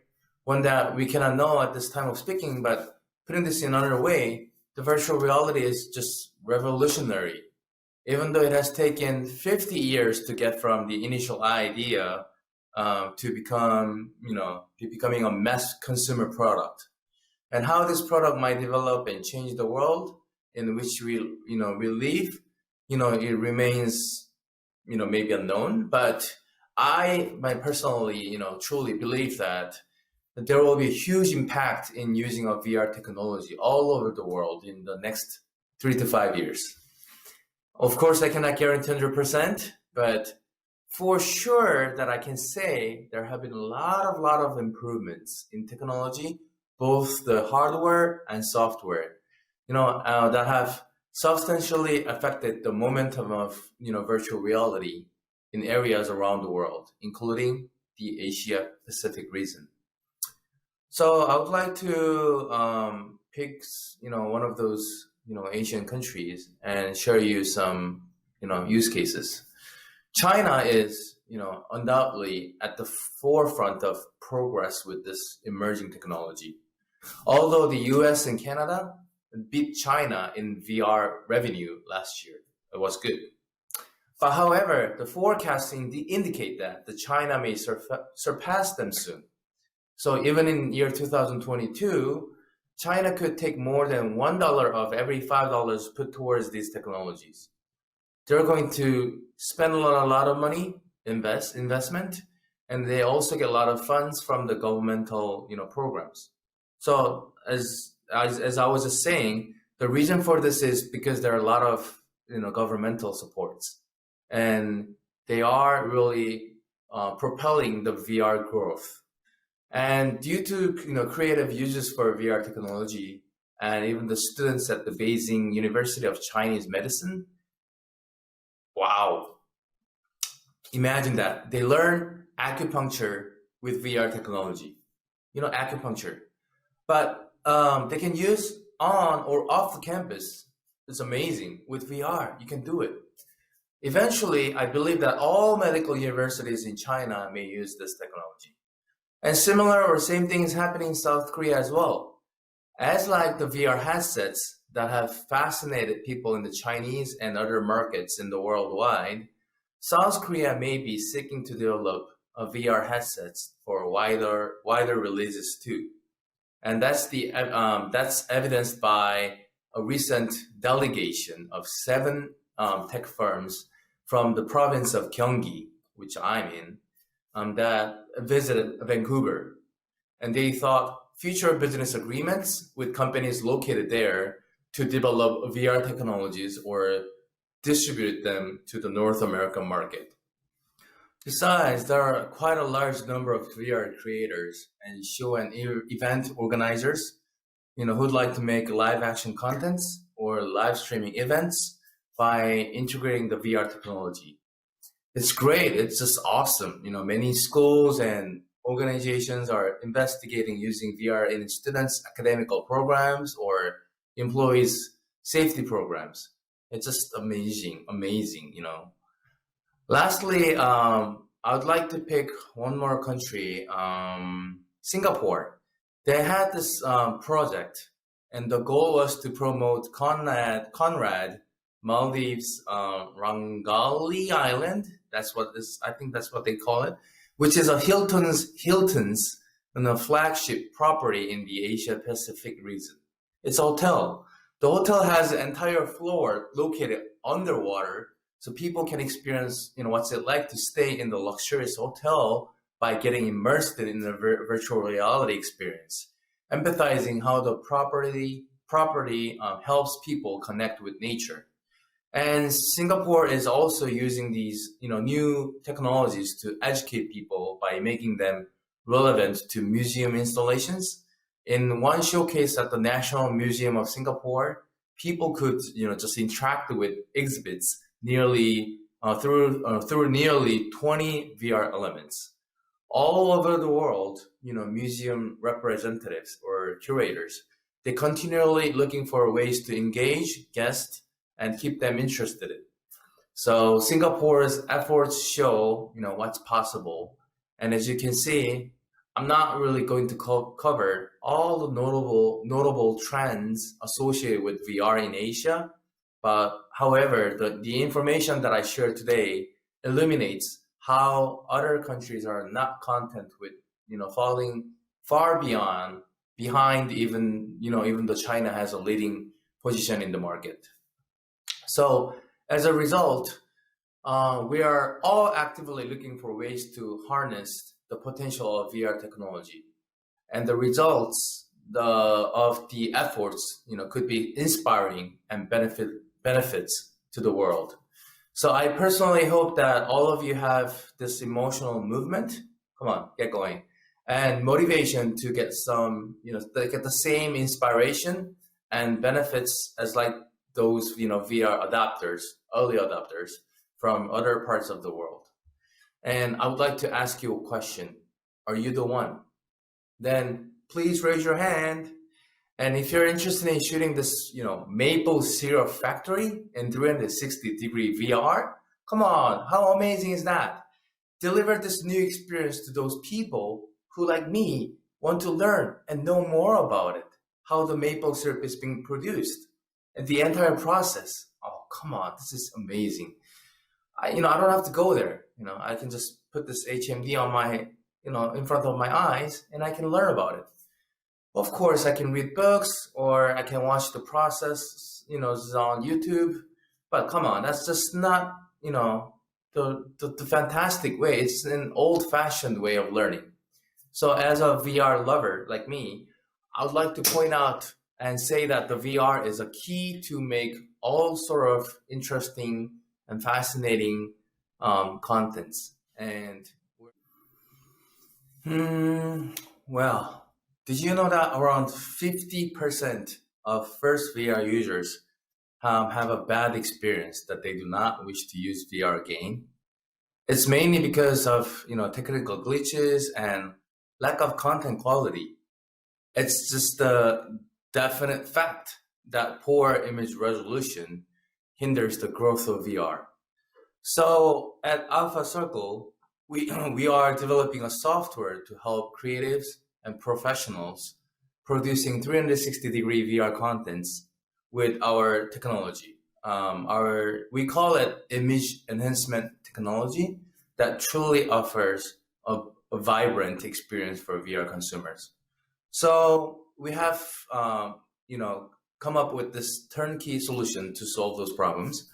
One that we cannot know at this time of speaking, but putting this in another way, the virtual reality is just revolutionary. Even though it has taken 50 years to get from the initial idea to becoming a mass consumer product. And how this product might develop and change the world in which we live, it remains, maybe unknown. But I might personally, truly believe that there will be a huge impact in using of VR technology all over the world in the next 3 to 5 years. Of course, I cannot guarantee 100%, but for sure that I can say there have been a lot of improvements in technology, both the hardware and software, that have substantially affected the momentum of, virtual reality in areas around the world, including the Asia Pacific region. So I would like to pick, one of those, Asian countries and share you some, use cases. China is, undoubtedly at the forefront of progress with this emerging technology. Although the US and Canada beat China in VR revenue last year, it was good. But however, the forecasting indicate that the China may surpass them soon. So even in year 2022, China could take more than $1 of every $5 put towards these technologies. They're going to spend a lot of money, investment, and they also get a lot of funds from the governmental, programs. So as I was just saying, the reason for this is because there are a lot of, governmental supports, and they are really propelling the VR growth. And due to creative uses for VR technology, and even the students at the Beijing University of Chinese Medicine, wow! Imagine that they learn acupuncture with VR technology. Acupuncture, but they can use on or off the campus. It's amazing with VR. You can do it. Eventually, I believe that all medical universities in China may use this technology. And similar or same thing is happening in South Korea as well. As like the VR headsets that have fascinated people in the Chinese and other markets in the worldwide, South Korea may be seeking to develop a VR headsets for wider releases too. And that's evidenced by a recent delegation of 7 tech firms from the province of Gyeonggi, which I'm in, that visited Vancouver, and they thought future business agreements with companies located there to develop VR technologies or distribute them to the North American market. Besides, there are quite a large number of VR creators and show and event organizers, who'd like to make live action contents or live streaming events by integrating the VR technology. It's great. It's just awesome. Many schools and organizations are investigating using VR in students' academical programs or employees' safety programs. It's just amazing. Lastly, I would like to pick one more country, Singapore. They had this project, and the goal was to promote Conrad Maldives Rangali Island. I think that's what they call it, which is a Hilton's and a flagship property in the Asia Pacific region. It's a hotel. The hotel has an entire floor located underwater, so people can experience, what's it like to stay in the luxurious hotel by getting immersed in the virtual reality experience, empathizing how the property helps people connect with nature. And Singapore is also using these, new technologies to educate people by making them relevant to museum installations. In one showcase at the National Museum of Singapore, people could, just interact with exhibits through nearly 20 VR elements. All over the world, museum representatives or curators, they continually looking for ways to engage guests and keep them interested in. So Singapore's efforts show, what's possible. And as you can see, I'm not really going to cover all the notable trends associated with VR in Asia. But however, the information that I share today illuminates how other countries are not content with, falling far behind even though China has a leading position in the market. So as a result, we are all actively looking for ways to harness the potential of VR technology, and the results of the efforts, could be inspiring and benefits to the world. So I personally hope that all of you have this emotional movement. Come on, get going, and motivation to get some, get the same inspiration and benefits as like those, VR adapters, early adopters from other parts of the world. And I would like to ask you a question. Are you the one? Then please raise your hand. And if you're interested in shooting this, maple syrup factory in 360-degree VR, come on, how amazing is that? Deliver this new experience to those people who, like me, want to learn and know more about it, how the maple syrup is being produced, and the entire process. Oh, come on, this is amazing. I don't have to go there. I can just put this HMD on my, in front of my eyes, and I can learn about it. Of course, I can read books or I can watch the process, on YouTube. But come on, that's just not, the fantastic way. It's an old-fashioned way of learning. So as a VR lover like me, I would like to point out and say that the VR is a key to make all sort of interesting and fascinating contents. And well, did you know that around 50% of first VR users have a bad experience that they do not wish to use VR again? It's mainly because of technical glitches and lack of content quality. It's just a definite fact that poor image resolution hinders the growth of VR. So at Alpha Circle, we are developing a software to help creatives and professionals producing 360-degree VR contents with our technology. We call it image enhancement technology that truly offers a vibrant experience for VR consumers. So we have, come up with this turnkey solution to solve those problems.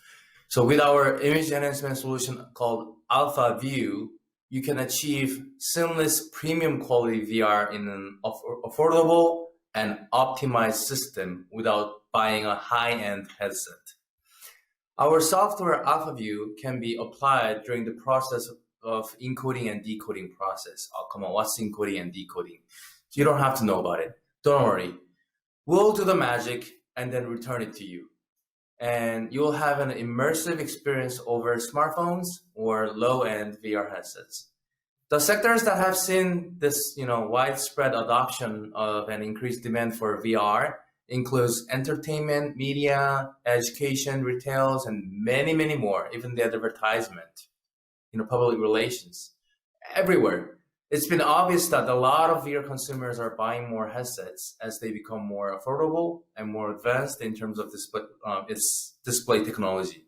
So with our image enhancement solution called Alpha View, you can achieve seamless premium quality VR in an affordable and optimized system without buying a high-end headset. Our software Alpha View can be applied during the process of encoding and decoding process. Oh, come on, what's encoding and decoding? You don't have to know about it. Don't worry. We'll do the magic and then return it to you. And you'll have an immersive experience over smartphones or low-end VR headsets. The sectors that have seen this, widespread adoption of an increased demand for VR includes entertainment, media, education, retails, and many, many more, even the advertisement, public relations, everywhere. It's been obvious that a lot of VR consumers are buying more headsets as they become more affordable and more advanced in terms of its display technology.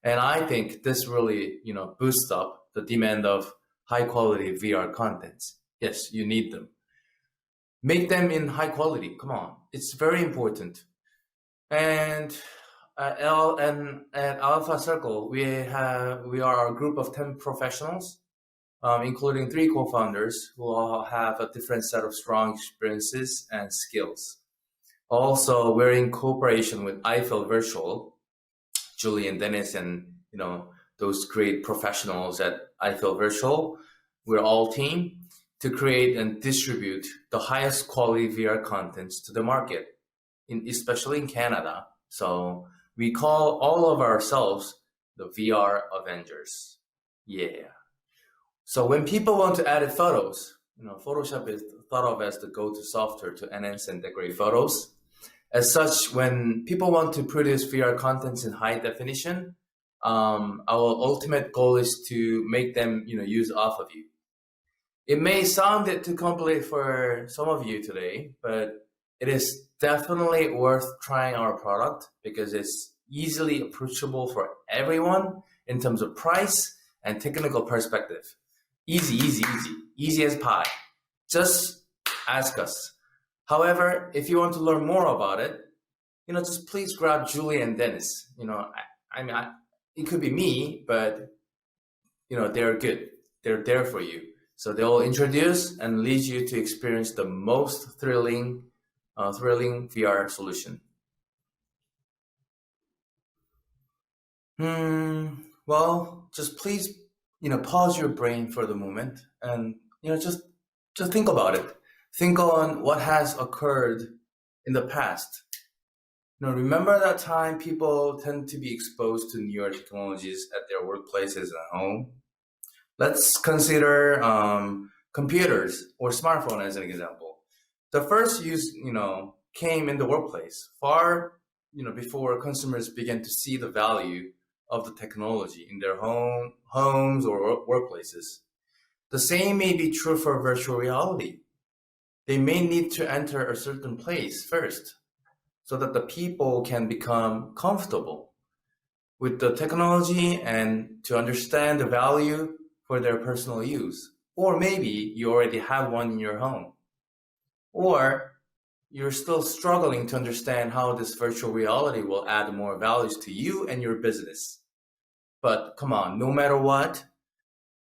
And I think this really, boosts up the demand of high quality VR contents. Yes, you need them. Make them in high quality. Come on, it's very important. And at Alpha Circle, we are a group of 10 professionals, including 3 co-founders who all have a different set of strong experiences and skills. Also, we're in cooperation with Eiffel Virtual, Julie and Dennis, and those great professionals at Eiffel Virtual. We're all team to create and distribute the highest quality VR contents to the market, especially in Canada. So we call all of ourselves the VR Avengers. Yeah. So when people want to edit photos, Photoshop is thought of as the go-to software to enhance and decorate photos. As such, when people want to produce VR contents in high definition, our ultimate goal is to make them, use off of you. It may sound a bit too complicated for some of you today, but it is definitely worth trying our product because it's easily approachable for everyone in terms of price and technical perspective. Easy as pie. Just ask us. However, if you want to learn more about it, just please grab Julie and Dennis. It could be me, but they're good. They're there for you. So they'll introduce and lead you to experience the most thrilling VR solution. Well, just please, pause your brain for the moment and, just think about it. Think on what has occurred in the past. Remember that time people tend to be exposed to newer technologies at their workplaces and home? Let's consider computers or smartphone as an example. The first use, came in the workplace far, before consumers began to see the value of the technology in their homes or workplaces. The same may be true for virtual reality. They may need to enter a certain place first so that the people can become comfortable with the technology and to understand the value for their personal use. Or maybe you already have one in your home. Or you're still struggling to understand how this virtual reality will add more values to you and your business. But come on, no matter what,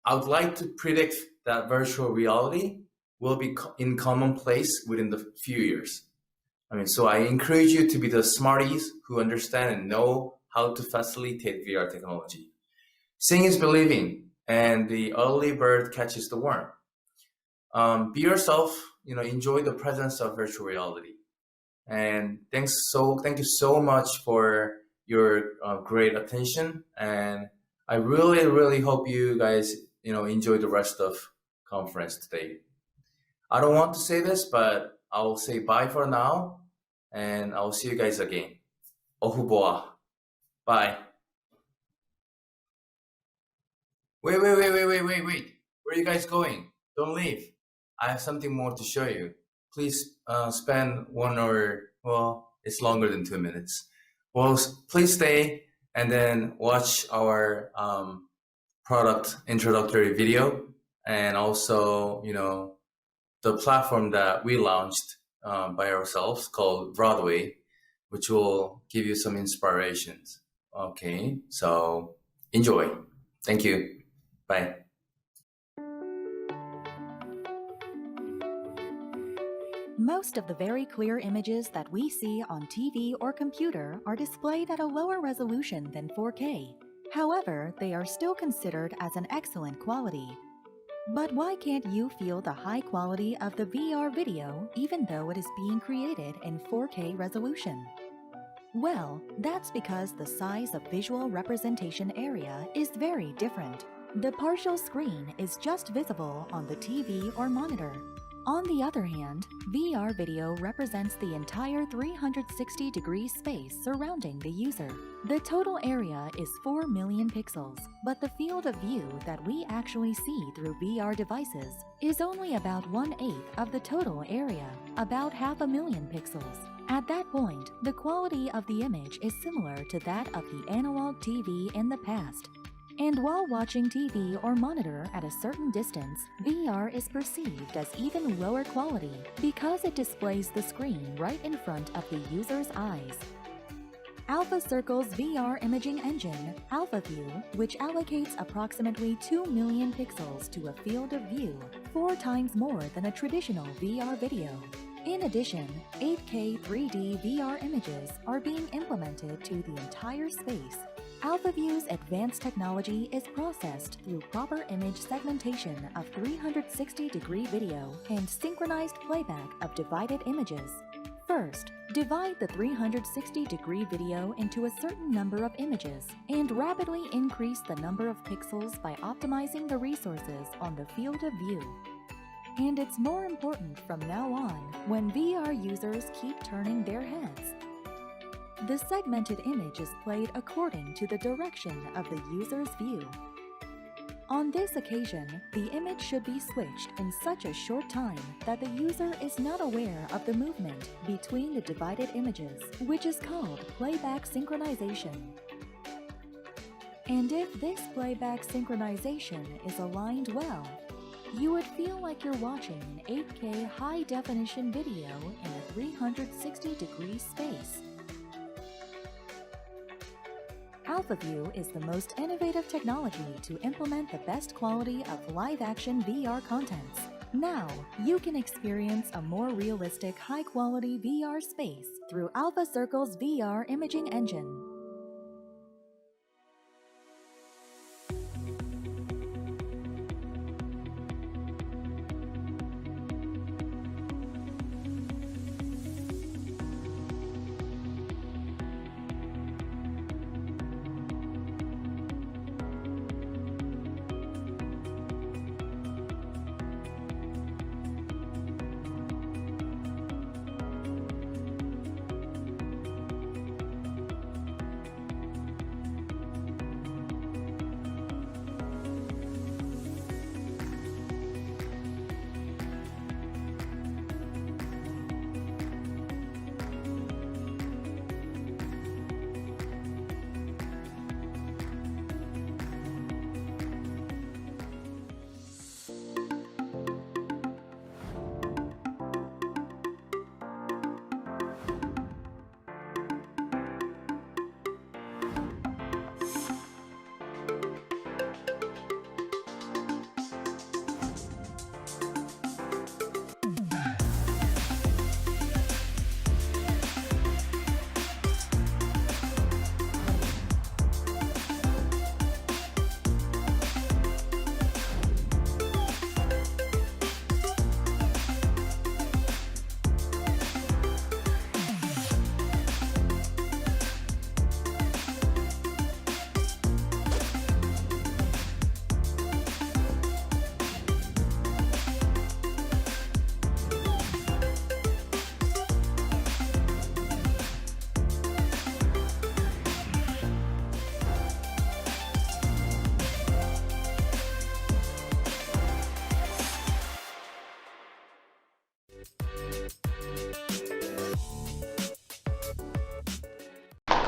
I would like to predict that virtual reality will be in commonplace within the few years. So I encourage you to be the smarties who understand and know how to facilitate VR technology. Seeing is believing, and the early bird catches the worm. Be yourself, enjoy the presence of virtual reality. And thank you so much for your great attention. And I really, really hope you guys, enjoy the rest of conference today. I don't want to say this, but I'll say bye for now. And I'll see you guys again. Ohuboa. Bye. Wait. Where are you guys going? Don't leave. I have something more to show you. Please spend 1 or, it's longer than 2 minutes. Well, please stay and then watch our product introductory video and also, the platform that we launched by ourselves called Broadway, which will give you some inspirations. Okay, so enjoy. Thank you. Bye. Most of the very clear images that we see on TV or computer are displayed at a lower resolution than 4K. However, they are still considered as an excellent quality. But why can't you feel the high quality of the VR video even though it is being created in 4K resolution? Well, that's because the size of visual representation area is very different. The partial screen is just visible on the TV or monitor. On the other hand, VR video represents the entire 360-degree space surrounding the user. The total area is 4 million pixels, but the field of view that we actually see through VR devices is only about 1/8 of the total area, about 500,000 pixels. At that point, the quality of the image is similar to that of the analog TV in the past. And while watching TV or monitor at a certain distance, VR is perceived as even lower quality because it displays the screen right in front of the user's eyes. Alpha Circle's VR imaging engine, AlphaView, which allocates approximately 2 million pixels to a field of view, 4 times more than a traditional VR video. In addition, 8K 3D VR images are being implemented to the entire space. AlphaView's advanced technology is processed through proper image segmentation of 360-degree video and synchronized playback of divided images. First, divide the 360-degree video into a certain number of images and rapidly increase the number of pixels by optimizing the resources on the field of view. And it's more important from now on when VR users keep turning their heads. The segmented image is played according to the direction of the user's view. On this occasion, the image should be switched in such a short time that the user is not aware of the movement between the divided images, which is called playback synchronization. And if this playback synchronization is aligned well, you would feel like you're watching an 8K high-definition video in a 360-degree space. AlphaView is the most innovative technology to implement the best quality of live-action VR contents. Now, you can experience a more realistic, high-quality VR space through Alpha Circle's VR imaging engine.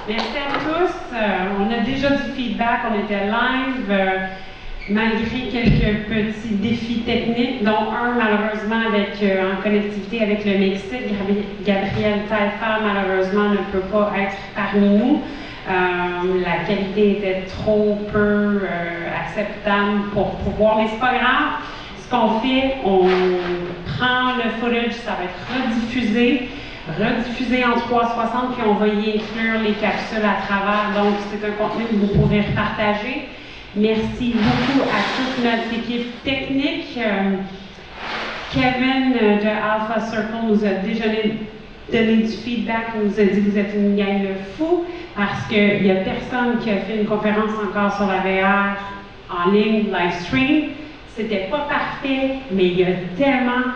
Merci à tous. On a déjà du feedback, on était live, malgré quelques petits défis techniques, dont un malheureusement en connectivité avec le Mexique. Gabriel Taillefer malheureusement ne peut pas être parmi nous. La qualité était trop peu acceptable pour pouvoir, mais c'est pas grave. Ce qu'on fait, on prend le footage, ça va être rediffusé en 360, puis on va y inclure les capsules à travers. Donc, c'est un contenu que vous pourrez repartager. Merci beaucoup à toute notre équipe technique. Kevin de Alpha Circle nous a déjà donné du feedback, nous a dit que vous êtes une gang de fous, parce qu'il n'y a personne qui a fait une conférence encore sur la VR en ligne, live stream. C'était pas parfait, mais il y a tellement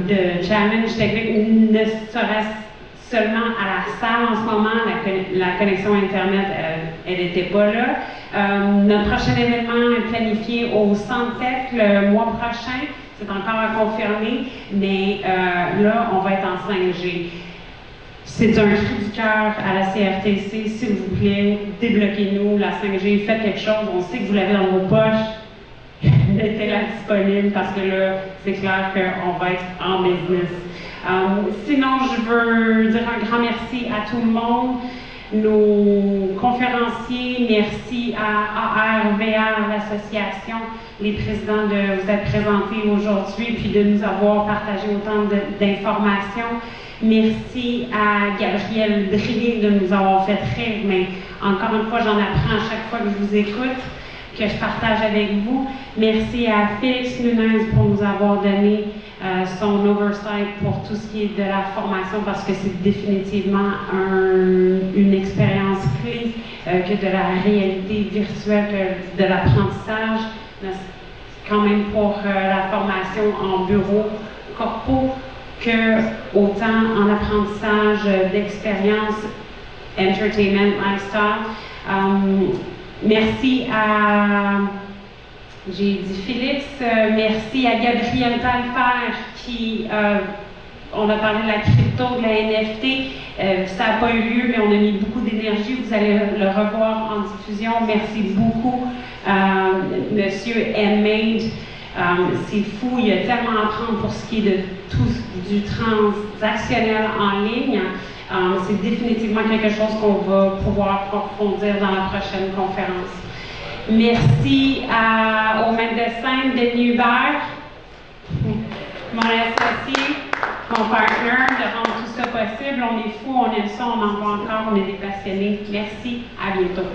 de challenges techniques, ne serait-ce seulement à la salle en ce moment, la connexion Internet, elle n'était pas là. Notre prochain événement est planifié au Centre Tech le mois prochain, c'est encore à confirmer, mais là, on va être en 5G. C'est un cri du cœur à la CRTC, s'il vous plaît, débloquez-nous la 5G, faites quelque chose, on sait que vous l'avez dans vos poches. Mettez-la disponible parce que là, c'est clair qu'on va être en business. Sinon, je veux dire un grand merci à tout le monde, nos conférenciers, merci à ARVR, l'association, les présidents de vous être présentés aujourd'hui puis de nous avoir partagé autant d'informations. Merci à Gabriel Drier de nous avoir fait rire, mais encore une fois, j'en apprends à chaque fois que je vous écoute, que je partage avec vous. Merci à Félix Nunez pour nous avoir donné son oversight pour tout ce qui est de la formation, parce que c'est définitivement une expérience clé que de la réalité virtuelle, que de l'apprentissage, quand même pour la formation en bureau corpo, que autant en apprentissage d'expérience entertainment lifestyle. Merci à, j'ai dit Félix, merci à Gabriel Talfer qui, on a parlé de la crypto, de la NFT, ça n'a pas eu lieu, mais on a mis beaucoup d'énergie, vous allez le revoir en diffusion. Merci beaucoup, Monsieur Handmade. C'est fou, il y a tellement à apprendre pour ce qui est de tout du transactionnel en ligne. C'est définitivement quelque chose qu'on va pouvoir approfondir dans la prochaine conférence. Merci au maître de scène, Denis Hubert, mon associé, mon partner, de rendre tout ça possible. On est fous, on aime ça, on en voit encore, on est des passionnés. Merci, à bientôt.